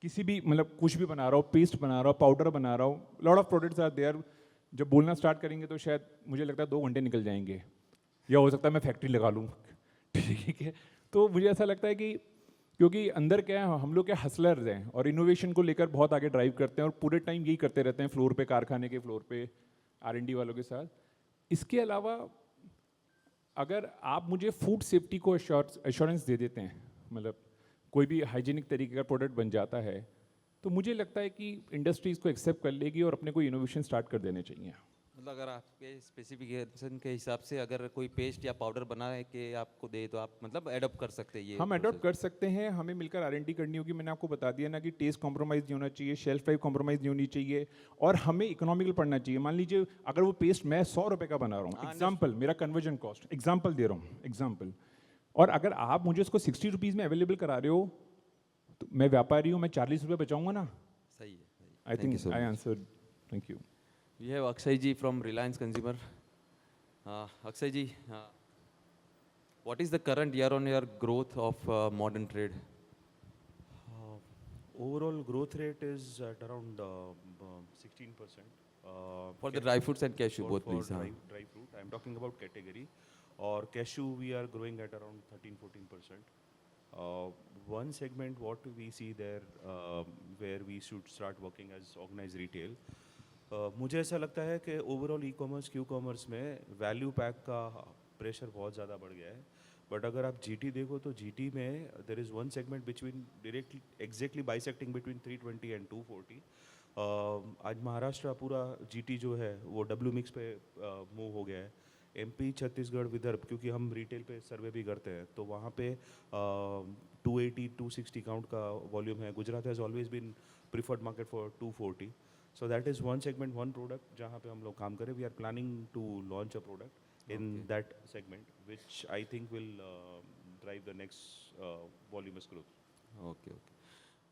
किसी भी मतलब कुछ भी बना रहा हो, पेस्ट बना रहा हो, पाउडर बना रहा हो, lot of products are there. जब बोलना स्टार्ट करेंगे तो शायद मुझे लगता है 2 घंटे निकल जाएंगे, या हो सकता है मैं फैक्ट्री लगा लूँ। ठीक है, तो मुझे ऐसा लगता है कि क्योंकि अंदर क्या है, हम लोग क्या हसलर्स हैं और इनोवेशन को लेकर बहुत आगे ड्राइव करते हैं और पूरे टाइम यही करते रहते हैं फ्लोर पे, कारखाने के फ्लोर पे, R&D वालों के साथ। इसके अलावा अगर आप मुझे फूड सेफ्टी को एश्योरेंस दे देते हैं, मतलब कोई भी हाइजीनिक तरीके का प्रोडक्ट बन जाता है, तो मुझे लगता है कि इंडस्ट्री इसको एक्सेप्ट कर लेगी और अपने को इनोवेशन स्टार्ट कर देने चाहिए। मतलब अगर आपके स्पेसिफिकेशन के हिसाब से अगर कोई पेस्ट या पाउडर बना के आपको दे तो आप मतलब एडॉप्ट कर सकते हैं ये? हम एडॉप्ट कर सकते हैं, हमें मिलकर R&D करनी होगी। मैंने आपको बता दिया ना कि टेस्ट कॉम्प्रोमाइज़ नहीं होना चाहिए, शेल्फ लाइफ कॉम्प्रोमाइज़ नहीं होनी चाहिए, और हमें इकोनॉमिकल पड़ना चाहिए। मान लीजिए अगर वो पेस्ट मैं 100 रुपये का बना रहा हूँ, एग्जाम्पल, मेरा कन्वर्जन कॉस्ट एग्जाम्पल दे रहा हूँ, एग्जाम्पल, और अगर आप मुझे उसको 60 रुपीज़ में अवेलेबल करा रहे हो, तो मैं व्यापारी हूँ, मैं 40 रुपये बचाऊंगा ना। सही है। I think I answered. Thank you. We have Akshay ji from Reliance Consumer. Akshay ji, what is the current year-on-year growth of modern trade? Overall growth rate is at around 16%. For the dry fruits and cashew both, for please. dry fruit, I'm talking about category. Or cashew, we are growing at around 13-14%. One segment what we see there where we should start working as organized retail. मुझे ऐसा लगता है कि overall e commerce Q commerce में value pack का pressure बहुत ज़्यादा बढ़ गया है. बट अगर आप जीटी देखो तो जीटी में there is one segment between directly exactly bisecting between 320 and 240. आज महाराष्ट्र पूरा जीटी जो है वो डब्ल्यू मिक्स पे मूव हो गया है. एमपी छत्तीसगढ़ विदर्भ क्योंकि हम रिटेल पे सर्वे भी करते हैं तो वहाँ पे 280-260 काउंट का वॉल्यूम है. Gujarat has always been preferred market for 240. So that is one segment, one product जहाँ पे हम लोग काम करें. We are planning to launch a product in that segment, which I think will drive the next voluminous growth. Okay okay.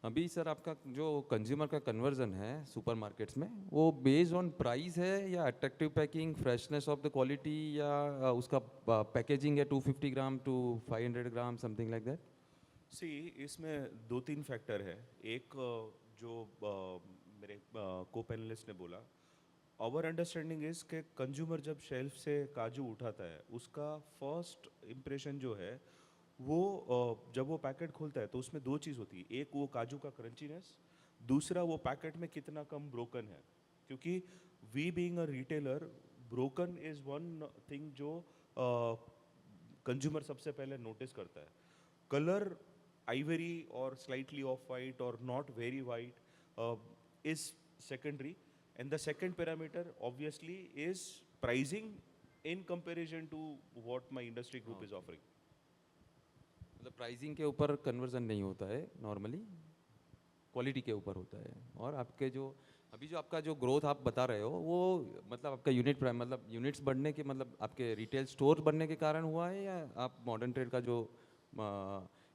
अभी sir आपका जो consumer का कन्वर्जन है सुपरमार्केट्स में वो बेस्ड ऑन प्राइस है या attractive packing, freshness of the quality, या उसका पैकेजिंग है 250 gram to 500 gram something like that? See इसमें 2-3 फैक्टर है. एक जो मेरे को पैनलिस्ट ने बोला, आवर अंडरस्टैंडिंग इज़ कि कंज्यूमर जब शेल्फ से काजू उठाता है उसका फर्स्ट इम्प्रेशन जो है वो जब वो पैकेट खोलता है तो उसमें 2 चीज़ होती है. एक वो काजू का क्रंचीनेस, दूसरा वो पैकेट में कितना कम ब्रोकन है. क्योंकि we being a retailer, broken is one thing जो कंज्यूमर सबसे पहले नोटिस करता है. कलर आइवरी और स्लाइटली ऑफ वाइट और not very white is secondary, and the second parameter obviously is pricing in comparison to what my industry group is offering. मतलब pricing के ऊपर कन्वर्जन नहीं होता है नॉर्मली, क्वालिटी के ऊपर होता है. और आपके जो अभी जो आपका जो ग्रोथ आप बता रहे हो वो मतलब आपका यूनिट मतलब यूनिट्स बढ़ने के मतलब आपके रिटेल स्टोर बढ़ने के कारण हुआ है, या आप मॉडर्न ट्रेड का जो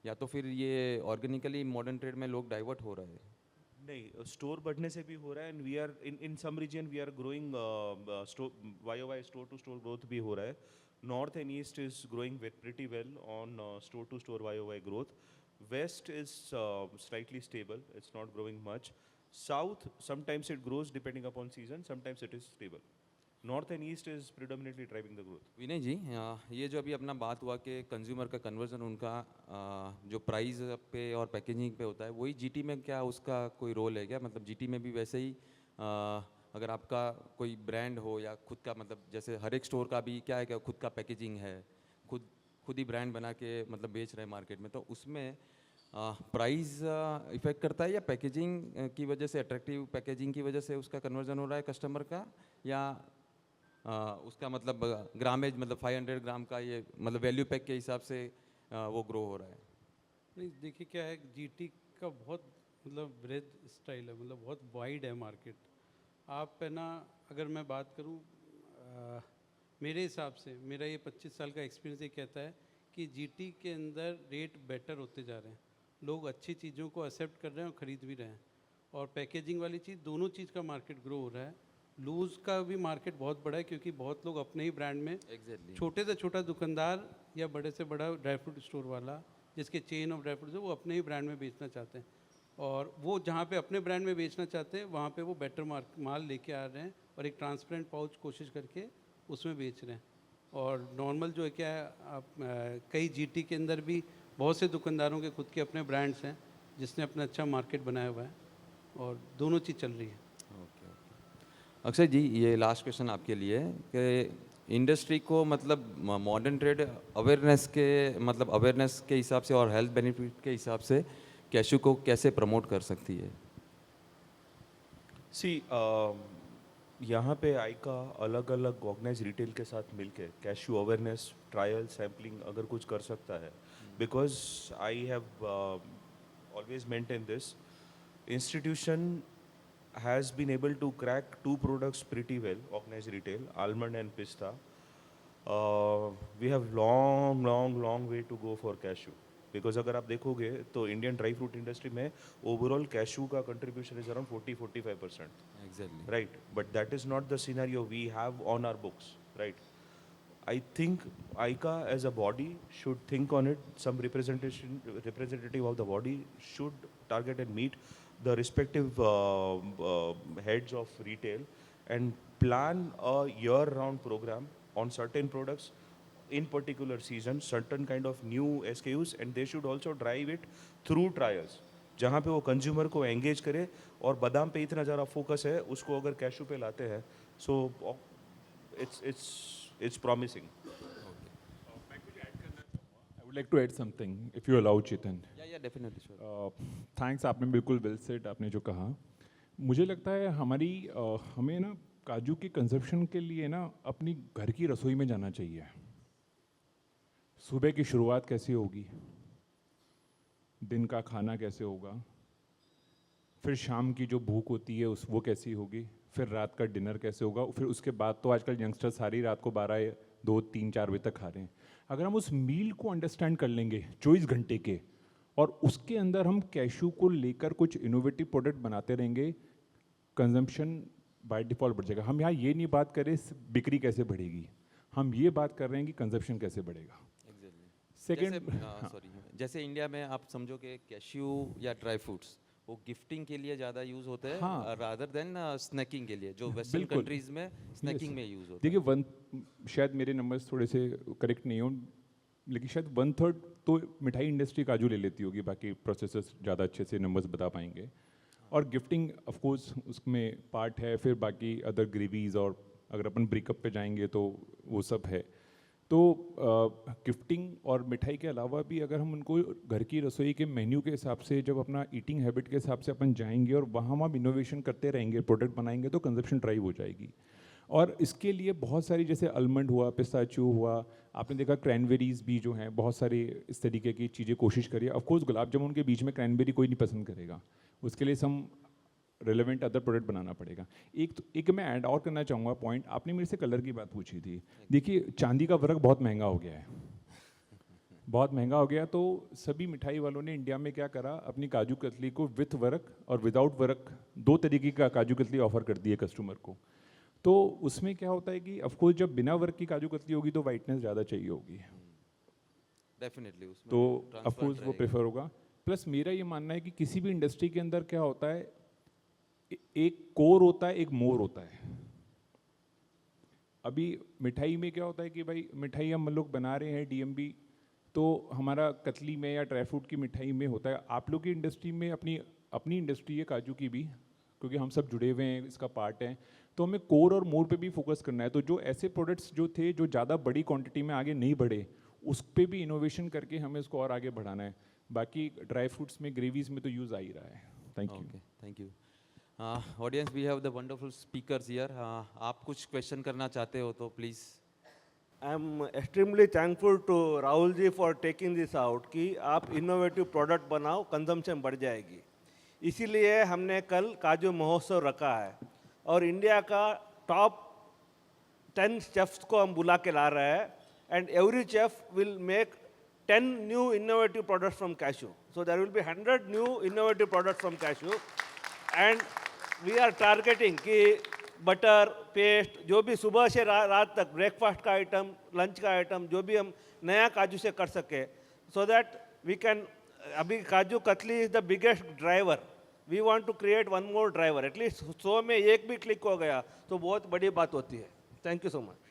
या तो फिर ये ऑर्गेनिकली मॉडर्न ट्रेड में लोग डाइवर्ट हो रहे हैं? नहीं, स्टोर बढ़ने से भी हो रहा है. And we are in some region we are growing, Y store to store growth भी हो रहा है. North and east is growing pretty well on store to store Y growth. West is slightly stable, it's not growing much. South sometimes it grows depending upon season, sometimes it is stable. North and east is predominantly driving the growth. Vinay ji, ये जो अभी अपना बात हुआ कि consumer का conversion उनका जो प्राइस पे और पैकेजिंग पे होता है, वही जीटी में क्या उसका कोई रोल है क्या? मतलब जीटी में भी वैसे ही अगर आपका कोई ब्रांड हो या खुद का, मतलब जैसे हर एक स्टोर का भी क्या है, क्या खुद का पैकेजिंग है, खुद ही ब्रांड बना के मतलब बेच रहे हैं मार्केट में, तो उसमें प्राइस इफेक्ट करता है या पैकेजिंग की वजह से, अट्रैक्टिव पैकेजिंग की वजह से उसका कन्वर्जन हो रहा है कस्टमर का, या उसका मतलब ग्रामेज मतलब 500 ग्राम का ये मतलब वैल्यू पैक के हिसाब से वो ग्रो हो रहा है? नहीं, देखिए क्या है, जीटी का बहुत मतलब ब्रेड स्टाइल है, मतलब बहुत वाइड है मार्केट. आप है ना, अगर मैं बात करूं मेरे हिसाब से, मेरा ये 25 साल का एक्सपीरियंस ये कहता है कि जीटी के अंदर रेट बेटर होते जा रहे हैं. लोग अच्छी चीज़ों को एक्सेप्ट कर रहे हैं और ख़रीद भी रहे हैं. और पैकेजिंग वाली चीज़, दोनों चीज़ का मार्केट ग्रो हो रहा है. लूज़ का भी मार्केट बहुत बड़ा है क्योंकि बहुत लोग अपने ही ब्रांड में छोटे से छोटा दुकानदार या बड़े से बड़ा ड्राई फ्रूट स्टोर वाला जिसके चेन ऑफ ड्राई फ्रूट्स है वो अपने ही ब्रांड में बेचना चाहते हैं. और वो जहाँ पे अपने ब्रांड में बेचना चाहते हैं वहाँ पे वो बेटर माल लेके आ रहे हैं और एक ट्रांसपेरेंट पाउच कोशिश करके उसमें बेच रहे हैं. और नॉर्मल जो है क्या है, आप कई जीटी के अंदर भी बहुत से दुकानदारों के खुद के अपने ब्रांड्स हैं जिसने अपना अच्छा मार्केट बनाया हुआ है और दोनों चीज़ चल रही है. अक्षय जी, ये लास्ट क्वेश्चन आपके लिए है कि इंडस्ट्री को मतलब मॉडर्न ट्रेड अवेयरनेस के हिसाब से और हेल्थ बेनिफिट के हिसाब से कैशू को कैसे प्रमोट कर सकती है? सी यहाँ पे आइका अलग अलग ऑर्गेनाइज रिटेल के साथ मिलके कैशू अवेयरनेस ट्रायल सैम्पलिंग अगर कुछ कर सकता है, because I have always maintain this institution has been able to crack 2 products pretty well, organized retail, almond and pista. We have long way to go for cashew. Because अगर आप देखोगे तो Indian dry fruit industry में overall cashew का contribution is around 40-45%. Exactly. Right, but that is not the scenario we have on our books, right? I think ICA as a body should think on it. Some representative of the body should target and meet the respective heads of retail and plan a year-round program on certain products in particular season certain kind of new SKUs and they should also drive it through trials जहाँ पे वो consumer को engage करे और बादाम पे इतना ज़्यादा फोकस है उसको अगर कैशू पे लाते हैं सो it's promising. I would like to add something, if you allow, Chetan. Yeah, definitely, sure. Thanks, आपने बिल्कुल वेल सेड आपने जो कहा। मुझे लगता है हमें ना काजू के कंजप्शन के लिए ना अपनी घर की रसोई में जाना चाहिए। सुबह की शुरुआत कैसे होगी, दिन का खाना कैसे होगा, फिर शाम की जो भूख होती है वो कैसी होगी, फिर रात का डिनर कैसे होगा, फिर उसके बाद तो आजकल यंगस्टर सारी रात को 12, 2, 3, 4 बजे तक खा रहे हैं। अगर हम उस मील को अंडरस्टैंड कर लेंगे 24 घंटे के और उसके अंदर हम कैशू को लेकर कुछ इनोवेटिव प्रोडक्ट बनाते रहेंगे, कंजम्पशन बाय डिफ़ॉल्ट बढ़ जाएगा। हम यहाँ ये नहीं बात करें बिक्री कैसे बढ़ेगी, हम ये बात कर रहे हैं कि कंजप्शन कैसे बढ़ेगा। सेकेंड, जैसे इंडिया में आप समझो कि कैश्यू या ड्राई फ्रूट्स वो गिफ्टिंग के लिए ज़्यादा यूज़ होते हैं हाँ। रादर देन स्नैकिंग के लिए, जो वेस्टर्न बिल्कुल। कंट्रीज़ में स्नैकिंग में यूज़ होता है। देखिए शायद मेरे नंबर्स थोड़े से करेक्ट नहीं हो, लेकिन शायद 1/3 तो मिठाई इंडस्ट्री काजू ले लेती होगी, बाकी प्रोसेसर्स ज़्यादा अच्छे से नंबर्स बता पाएंगे। और गिफ्टिंग ऑफ कोर्स उसमें पार्ट है, फिर बाकी अदर ग्रेवीज और अगर अपन ब्रेकअप पे जाएंगे तो वो सब है। तो गिफ्टिंग और मिठाई के अलावा भी अगर हम उनको घर की रसोई के मेन्यू के हिसाब से, जब अपना ईटिंग हैबिट के हिसाब से अपन जाएंगे और वहाँ हम इनोवेशन करते रहेंगे, प्रोडक्ट बनाएंगे, तो कंजप्शन ड्राइव हो जाएगी। और इसके लिए बहुत सारी, जैसे आलमंड हुआ, पिस्ताचियो हुआ, आपने देखा क्रैनबेरीज भी जो हैं, बहुत सारी इस तरीके की चीज़ें कोशिश करिए। ऑफकोर्स गुलाब जामुन के बीच में क्रैनबेरी कोई नहीं पसंद करेगा, उसके लिए हम रेलेवेंट अदर प्रोडक्ट बनाना पड़ेगा। एक मैं ऐड और करना चाहूँगा पॉइंट, आपने मेरे से कलर की बात पूछी थी। देखिए चांदी का वर्क बहुत महंगा हो गया है, बहुत महंगा हो गया, तो सभी मिठाई वालों ने इंडिया में क्या करा, अपनी काजू कतली को विथ वर्क और विदाउट वर्क 2 तरीके का काजू कतली ऑफर कर दिए कस्टमर को। तो उसमें क्या होता है कि ऑफकोर्स जब बिना वर्क की काजू कतली होगी तो वाइटनेस ज़्यादा चाहिए होगी, डेफिनेटली उसमें तो transfer ऑफकोर्स वो रहेगा। प्रेफर होगा। प्लस मेरा ये मानना है कि किसी भी इंडस्ट्री के अंदर क्या होता है, एक कोर होता है, एक मोर होता है। अभी मिठाई में क्या होता है कि भाई मिठाई हम लोग बना रहे हैं डीएमबी, तो हमारा कतली में या ड्राई फ्रूट की मिठाई में होता है। आप लोग की इंडस्ट्री में अपनी इंडस्ट्री है काजू की भी, क्योंकि हम सब जुड़े हुए हैं, इसका पार्ट है, तो हमें कोर और मोर पे भी फोकस करना है। तो जो ऐसे प्रोडक्ट्स जो थे जो ज़्यादा बड़ी क्वांटिटी में आगे नहीं बढ़े, उस पे भी इनोवेशन करके हमें उसको और आगे बढ़ाना है। बाकी ड्राई फ्रूट्स में, ग्रेवीज में तो यूज़ आ ही रहा है। Thank you. Thank you. Audience, we have the wonderful speakers here. आप कुछ क्वेश्चन करना चाहते हो तो please. I'm extremely thankful to Rahul ji for taking this out कि आप इनोवेटिव प्रोडक्ट बनाओ, कंजम्पशन बढ़ जाएगी। इसीलिए हमने कल काजू महोत्सव रखा है और इंडिया का टॉप 10 शेफ्स को हम बुला के ला रहे हैं, and every chef will make 10 new innovative products from cashew. So there will be 100 new innovative products from cashew, and we are targeting कि बटर पेस्ट जो भी सुबह से रात तक ब्रेकफास्ट का आइटम, लंच का आइटम, जो भी हम नया काजू से कर सके, सो दैट वी कैन। अभी kaju katli is the biggest driver, we want to create one more driver. At least 100 में एक भी क्लिक हो गया तो बहुत बड़ी बात होती है। Thank you so much.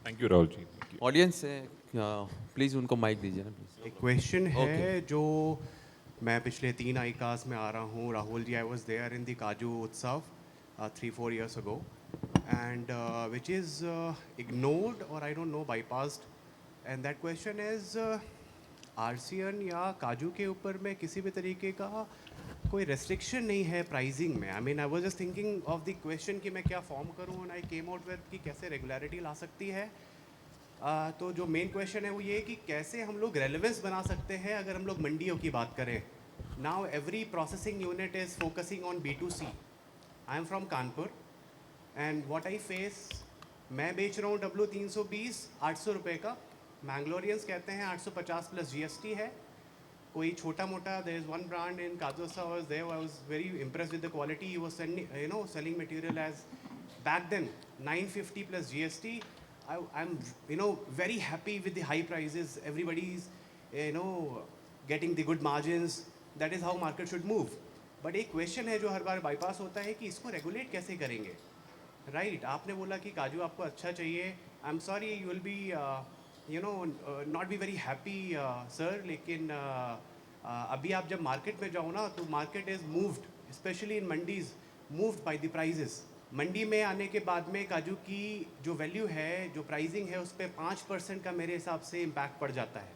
Thank you Rahul ji. Audience से प्लीज़ उनको माइक दीजिए ना प्लीज़। एक क्वेश्चन है जो मैं पिछले 3 आईकास में आ रहा हूँ। Rahul ji, I was there in the Kaju Utsav 3-4 years ago, and which is ignored or I don't know bypassed, and that question is RCN या काजू के ऊपर में किसी भी तरीके का कोई रेस्ट्रिक्शन नहीं है प्राइसिंग में। I mean I was just thinking of the question कि मैं क्या फॉर्म करूँ, and I came out with कि कैसे रेगुलरिटी ला सकती है। तो जो मेन क्वेश्चन है वो ये है कि कैसे हम लोग रेलेवेंस बना सकते हैं अगर हम लोग मंडियों की बात करें। Now every processing unit is focusing on B2C। I am from Kanpur and what I face, मैं बेच रहा हूँ W320 800 रुपये का, मैंगलोरियंस कहते हैं 850 प्लस GST है। कोई छोटा मोटा, there is one brand in Kajosa was there, I was very impressed with the quality, he was selling material as back then 950 plus GST। I'm very happy with the high prices. Everybody is getting the good margins. That is how market should move. But एक question है जो हर बार bypass होता है कि इसको regulate कैसे करेंगे। Right, आपने बोला कि काजू आपको अच्छा चाहिए। I am sorry, you will be you know not be very happy sir, लेकिन अभी आप जब मार्केट में जाओ ना तो market is moved, specially in mandis, moved by the prices. मंडी में आने के बाद में काजू की जो वैल्यू है, जो प्राइसिंग है, उस पर 5% का मेरे हिसाब से इम्पैक्ट पड़ जाता है।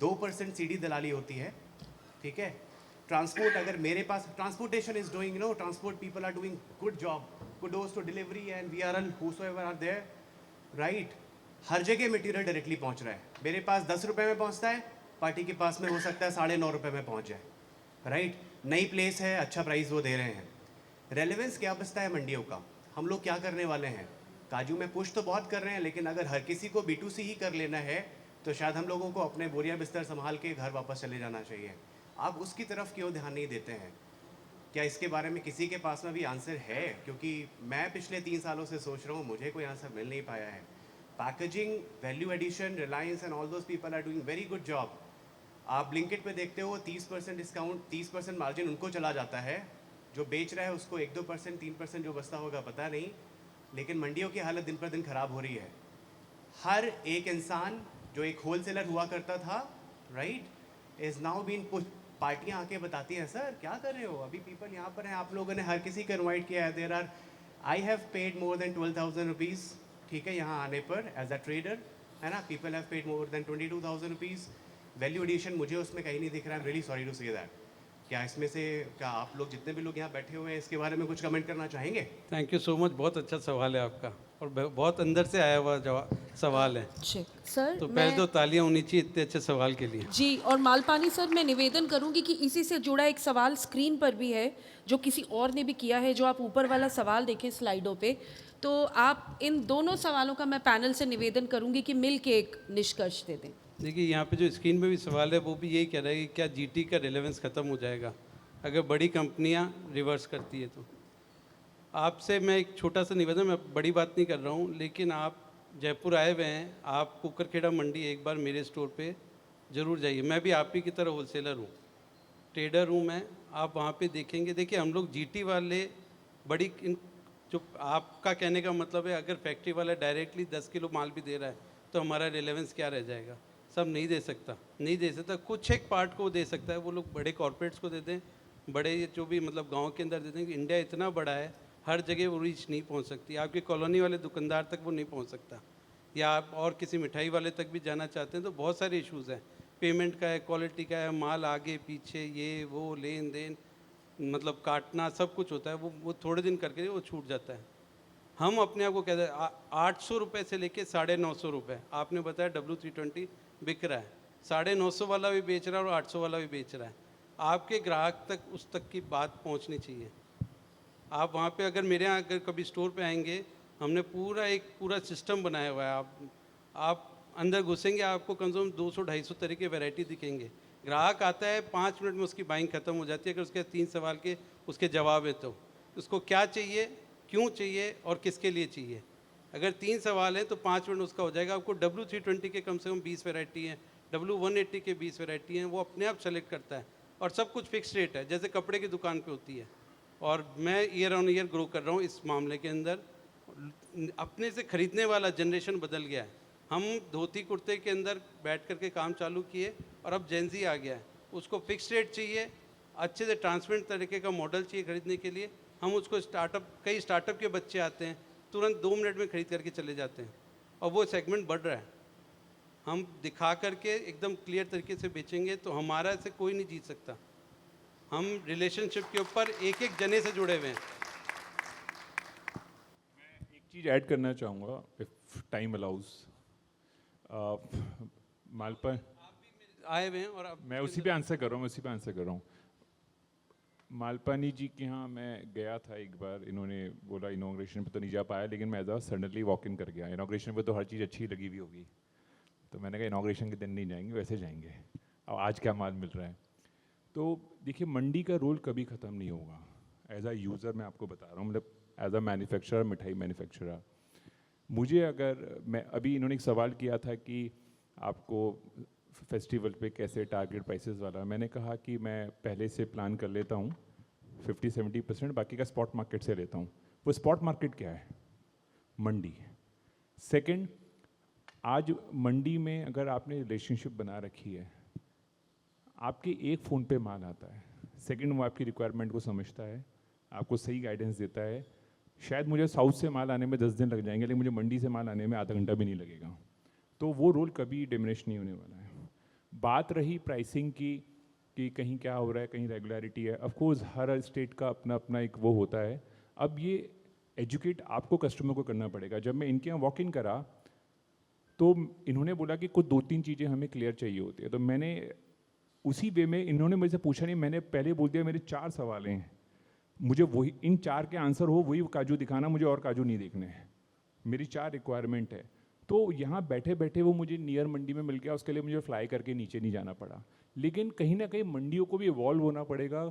2% सीधी दलाली होती है, ठीक है। ट्रांसपोर्ट, अगर मेरे पास transportation is doing, you know, transport people are doing good job, kudos to delivery and VRL whosoever are there, right. हर जगह मटेरियल डायरेक्टली पहुंच रहा है। मेरे पास 10 रुपये में पहुंचता है, पार्टी के पास में हो सकता है 9.5 रुपये में पहुंच जाए, राइट। नई प्लेस है, अच्छा प्राइस वो दे रहे हैं। रेलेवेंस क्या बचता है मंडियों का? हम लोग क्या करने वाले हैं? काजू में पुश तो बहुत कर रहे हैं, लेकिन अगर हर किसी को B2C ही कर लेना है तो शायद हम लोगों को अपने बोरिया बिस्तर संभाल के घर वापस चले जाना चाहिए। आप उसकी तरफ क्यों ध्यान नहीं देते हैं? क्या इसके बारे में किसी के पास में भी आंसर है? क्योंकि मैं पिछले 3 सालों से सोच रहा हूँ, मुझे कोई आंसर मिल नहीं पाया है। Packaging, value addition, Reliance and all those people are doing very good job. आप ब्लिंकिट पे देखते हो 30% डिस्काउंट, 30% मार्जिन उनको चला जाता है, जो बेच रहा है उसको 1-2%, 3% जो बचता होगा पता नहीं, लेकिन मंडियों की हालत दिन पर दिन खराब हो रही है। हर एक इंसान जो एक होलसेलर हुआ करता था, right, is now been push. पार्टियां आके बताती हैं, सर क्या कर रहे हो? अभी पीपल यहाँ पर हैं, आप लोगों ने हर किसी को इन्वाइट किया है। There are, I have paid more than 12,000 rupees, ठीक है, यहाँ आने पर एज अ ट्रेडर, है ना। People have paid more than 22,000 rupees. Value addition मुझे उसमें कहीं नहीं दिख रहा है। I am really sorry to say that. क्या इसमें से, क्या आप लोग जितने भी लोग यहाँ बैठे हुए हैं इसके बारे में कुछ कमेंट करना चाहेंगे? थैंक यू सो मच, बहुत अच्छा सवाल है आपका, और बहुत अंदर से आया हुआ सवाल है। सर तो पहले तो तालियां होनी चाहिए इतने अच्छे सवाल के लिए। जी, और मालपानी सर, मैं निवेदन करूंगी कि इसी से जुड़ा एक सवाल स्क्रीन पर भी है जो किसी और ने भी किया है, जो आप ऊपर वाला सवाल देखें स्लाइडों पे, तो आप इन दोनों सवालों का मैं पैनल से निवेदन करूंगी कि मिल के एक निष्कर्ष दे दें। देखिए, यहाँ पे जो स्क्रीन पे भी सवाल है वो भी यही कह रहा है कि क्या GT का रिलेवेंस ख़त्म हो जाएगा अगर बड़ी कंपनियाँ रिवर्स करती है तो। आपसे मैं एक छोटा सा निवेदन, मैं बड़ी बात नहीं कर रहा हूँ, लेकिन आप जयपुर आए हुए हैं, आप कुकरखेड़ा मंडी एक बार मेरे स्टोर पे ज़रूर जाइए। मैं भी आप ही की तरह होलसेलर हूँ, ट्रेडर हूँ मैं। आप वहाँ पे देखेंगे, देखिए हम लोग GT वाले बड़ी जो आपका कहने का मतलब है, अगर फैक्ट्री वाला डायरेक्टली 10 किलो माल भी दे रहा है तो हमारा रिलेवेंस क्या रह जाएगा? सब नहीं दे सकता, नहीं दे सकता। कुछ एक पार्ट को दे सकता है, वो लोग बड़े कॉर्पोरेट्स को दे दें, बड़े जो भी मतलब गांव के अंदर दे दें। कि इंडिया इतना बड़ा है, हर जगह वो रीच नहीं पहुंच सकती। आपके कॉलोनी वाले दुकानदार तक वो नहीं पहुंच सकता, या आप और किसी मिठाई वाले तक भी जाना चाहते हैं तो बहुत सारे इश्यूज़ हैं। पेमेंट का है, क्वालिटी का है, माल आगे पीछे, ये वो लेन देन, मतलब काटना, सब कुछ होता है। वो थोड़े दिन करके वो छूट जाता है। हम अपने आप को कहते हैं 800 रुपये से लेके 950 रुपये, आपने बताया W320 बिक रहा है, 950 वाला भी बेच रहा है और 800 वाला भी बेच रहा है। आपके ग्राहक तक उस तक की बात पहुंचनी चाहिए। आप वहाँ पे अगर मेरे यहाँ अगर कभी स्टोर पे आएंगे, हमने पूरा सिस्टम बनाया हुआ है। आप अंदर घुसेंगे, आपको कम से कम 200-250 तरह के वैरायटी दिखेंगे। ग्राहक आता है, 5 मिनट में उसकी बाइंग ख़त्म हो जाती है अगर उसके 3 सवाल के उसके जवाब है तो। उसको क्या चाहिए, क्यों चाहिए और किसके लिए चाहिए। अगर 3 सवाल हैं तो 5 मिनट उसका हो जाएगा। आपको W320 के कम से कम 20 वैरायटी हैं, W180 के 20 वैरायटी हैं, वो अपने आप सेलेक्ट करता है। और सब कुछ फिक्स रेट है, जैसे कपड़े की दुकान पे होती है। और मैं ईयर ऑन ईयर ग्रो कर रहा हूँ इस मामले के अंदर। अपने से ख़रीदने वाला जनरेशन बदल गया है। हम धोती कुर्ते के अंदर बैठ कर के काम चालू किए और अब जेंजी आ गया है, उसको फिक्स रेट चाहिए, अच्छे से ट्रांसपेरेंट तरीके का मॉडल चाहिए खरीदने के लिए। हम उसको कई स्टार्टअप के बच्चे आते हैं, तुरंत 2 मिनट में ख़रीद करके चले जाते हैं, और वो सेगमेंट बढ़ रहा है। हम दिखा करके एकदम क्लियर तरीके से बेचेंगे तो हमारा से कोई नहीं जीत सकता। हम रिलेशनशिप के ऊपर एक एक जने से जुड़े हुए हैं। मैं एक चीज़ ऐड करना चाहूँगा, इफ़ टाइम अलाउज। मालपा आए हुए हैं और अब मैं उसी पे आंसर कर रहा हूँ। मालपानी जी के यहाँ मैं गया था एक बार, इन्होंने बोला इनॉग्रेशन पे तो नहीं जा पाया, लेकिन मैं एज सडनली वॉक इन कर गया। इनॉग्रेशन पे तो हर चीज़ अच्छी लगी हुई होगी, तो मैंने कहा इनॉग्रेशन के दिन नहीं जाएंगे, वैसे जाएंगे। अब आज क्या माल मिल रहा है। तो देखिए, मंडी का रोल कभी ख़त्म नहीं होगा। एज अ यूज़र मैं आपको बता रहा हूँ, मतलब एज अ मैन्युफैक्चरर, मिठाई मैन्युफैक्चरर, मुझे अगर मैं अभी इन्होंने एक सवाल किया था कि आपको फेस्टिवल पे कैसे टारगेट प्राइसेस वाला, मैंने कहा कि मैं पहले से प्लान कर लेता हूँ 50-70%, बाकी का स्पॉट मार्केट से लेता हूँ। वो स्पॉट मार्केट क्या है? मंडी। सेकंड, आज मंडी में अगर आपने रिलेशनशिप बना रखी है, आपके एक फ़ोन पे माल आता है, सेकंड वो आपकी रिक्वायरमेंट को समझता है, आपको सही गाइडेंस देता है। शायद मुझे साउथ से माल आने में 10 दिन लग जाएंगे, लेकिन मुझे मंडी से माल आने में आधा घंटा भी नहीं लगेगा। तो वो रोल कभी डिमिनिश नहीं होने वाला है। बात रही प्राइसिंग की कि कहीं क्या हो रहा है, कहीं रेगुलरिटी है, ऑफ कोर्स हर स्टेट का अपना अपना एक वो होता है। अब ये एजुकेट आपको कस्टमर को करना पड़ेगा। जब मैं इनके यहाँ वॉक इन करा तो इन्होंने बोला कि कुछ 2-3 चीज़ें हमें क्लियर चाहिए होती है, तो मैंने उसी वे में, इन्होंने मुझसे पूछा नहीं, मैंने पहले बोल दिया मेरे 4 सवाल हैं, मुझे वही इन 4 के आंसर हो वही काजू दिखाना, मुझे और काजू नहीं देखने हैं, मेरी 4 रिक्वायरमेंट है। तो यहाँ बैठे बैठे वो मुझे नियर मंडी में मिल गया, उसके लिए मुझे फ्लाई करके नीचे नहीं जाना पड़ा। लेकिन कहीं ना कहीं मंडियों को भी इवॉल्व होना पड़ेगा।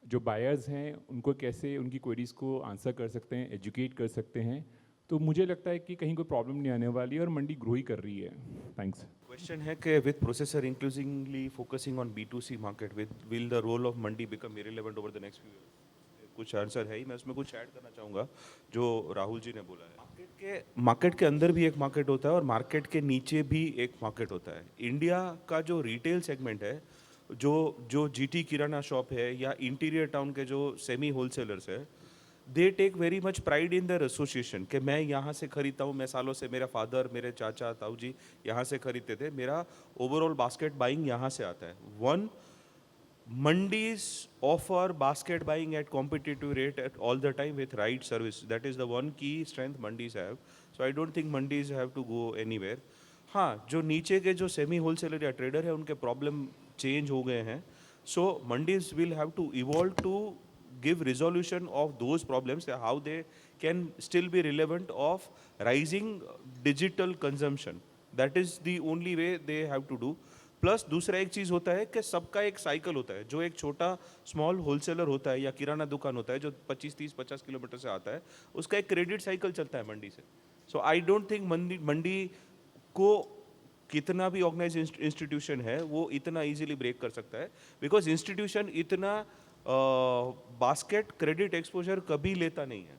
जो बायर्स हैं उनको कैसे उनकी क्वेरीज को आंसर कर सकते हैं, एजुकेट कर सकते हैं। तो मुझे लगता है कि कहीं कोई प्रॉब्लम नहीं आने वाली है और मंडी ग्रो ही कर रही है। थैंक्स। क्वेश्चन है कि with processor inclusively focusing on B2C market will the role of mandi become irrelevant over the next few years? कुछ आंसर है ही, मैं उसमें कुछ ऐड करना चाहूँगा जो राहुल जी ने बोला है। मार्केट के अंदर भी एक मार्केट होता है और मार्केट के नीचे भी एक मार्केट होता है। इंडिया का जो रिटेल सेगमेंट है, जो GT किराना शॉप है या इंटीरियर टाउन के जो सेमी होलसेलर्स है, they take very much pride in their association कि मैं यहाँ से खरीदता हूँ, मैं सालों से, मेरा फादर, मेरे चाचा ताऊ जी यहाँ से खरीदते थे, मेरा ओवरऑल बास्केट बाइंग यहाँ से आता है। One, Mandis offer basket buying at competitive rate at all the time with right service. That is the one key strength Mandis have. So I don't think Mandis have to go anywhere. हाँ, जो नीचे के जो semi wholesaler या trader है उनके problem change हो गए हैं. So Mandis will have to evolve to give resolution of those problems, how they can still be relevant of rising digital consumption. That is the only way they have to do. Plus दूसरा एक चीज़ होता है कि सबका एक cycle होता है. जो एक छोटा स्मॉल होलसेलर होता है या किराना दुकान होता है जो 25-30-50 किलोमीटर से आता है, उसका एक क्रेडिट साइकिल चलता है मंडी से. सो आई डोंट थिंक मंडी को कितना भी ऑर्गेनाइज इंस्टीट्यूशन है वो इतना इजीली ब्रेक कर सकता है, बिकॉज इंस्टीट्यूशन इतना बास्केट क्रेडिट एक्सपोजर कभी लेता नहीं है.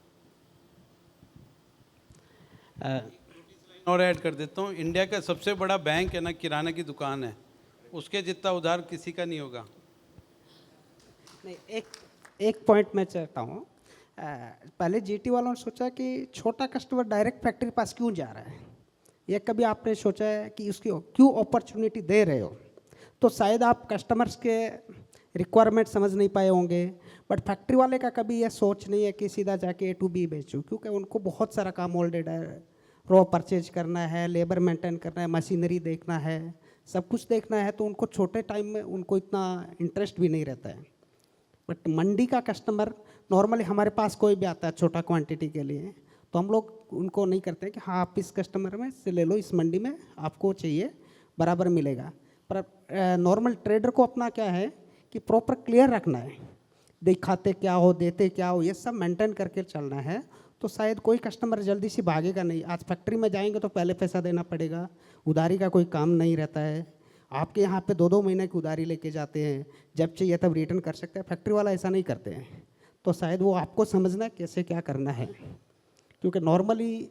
और ऐड कर देता हूँ, इंडिया का सबसे बड़ा बैंक है ना, किराना की दुकान है, उसके जितना उधार किसी का नहीं होगा. नहीं, एक पॉइंट मैं चाहता हूँ. पहले GT वालों ने सोचा कि छोटा कस्टमर डायरेक्ट फैक्ट्री के पास क्यों जा रहा है, ये कभी आपने सोचा है कि उसकी क्यों अपॉर्चुनिटी दे रहे हो? तो शायद आप कस्टमर्स के रिक्वायरमेंट समझ नहीं पाए होंगे, बट फैक्ट्री वाले का कभी यह सोच नहीं है कि सीधा जाके A to B बेचूँ, क्योंकि उनको बहुत सारा काम ऑलरेडी है. रॉ परचेज करना है, लेबर मेंटेन करना है, मशीनरी देखना है, सब कुछ देखना है. तो उनको छोटे टाइम में उनको इतना इंटरेस्ट भी नहीं रहता है. बट मंडी का कस्टमर नॉर्मली हमारे पास कोई भी आता है छोटा क्वांटिटी के लिए, तो हम लोग उनको नहीं करते हैं कि हाँ आप इस कस्टमर में से ले लो, इस मंडी में आपको चाहिए बराबर मिलेगा. पर नॉर्मल ट्रेडर को अपना क्या है कि प्रॉपर क्लियर रखना है, दिखाते क्या हो, देते क्या हो, ये सब मेंटेन करके चलना है. तो शायद कोई कस्टमर जल्दी से भागेगा नहीं. आज फैक्ट्री में जाएंगे तो पहले पैसा देना पड़ेगा, उधारी का कोई काम नहीं रहता है. आपके यहाँ पे 2-2 महीने की उधारी लेके जाते हैं, जब चाहिए तब रिटर्न कर सकते हैं. फैक्ट्री वाला ऐसा नहीं करते हैं. तो शायद वो आपको समझना है कैसे क्या करना है, क्योंकि नॉर्मली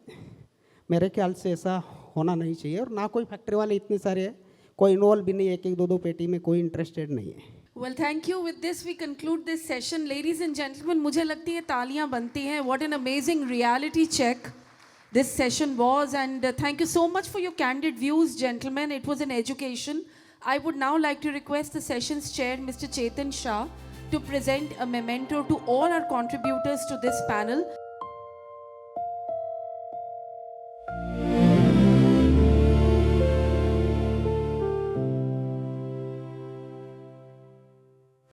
मेरे ख्याल से ऐसा होना नहीं चाहिए. और ना कोई फैक्ट्री वाले इतने सारे कोई इन्वॉल्व भी नहीं है, 1-2 पेटी में कोई इंटरेस्टेड नहीं है. Well, thank you. With this, we conclude this session. Ladies and gentlemen, मुझे लगती है तालियां बनती हैं. What an amazing reality check this session was. And thank you so much for your candid views, gentlemen. It was an education. I would now like to request the session's chair, Mr. Chetan Shah, to present a memento to all our contributors to this panel.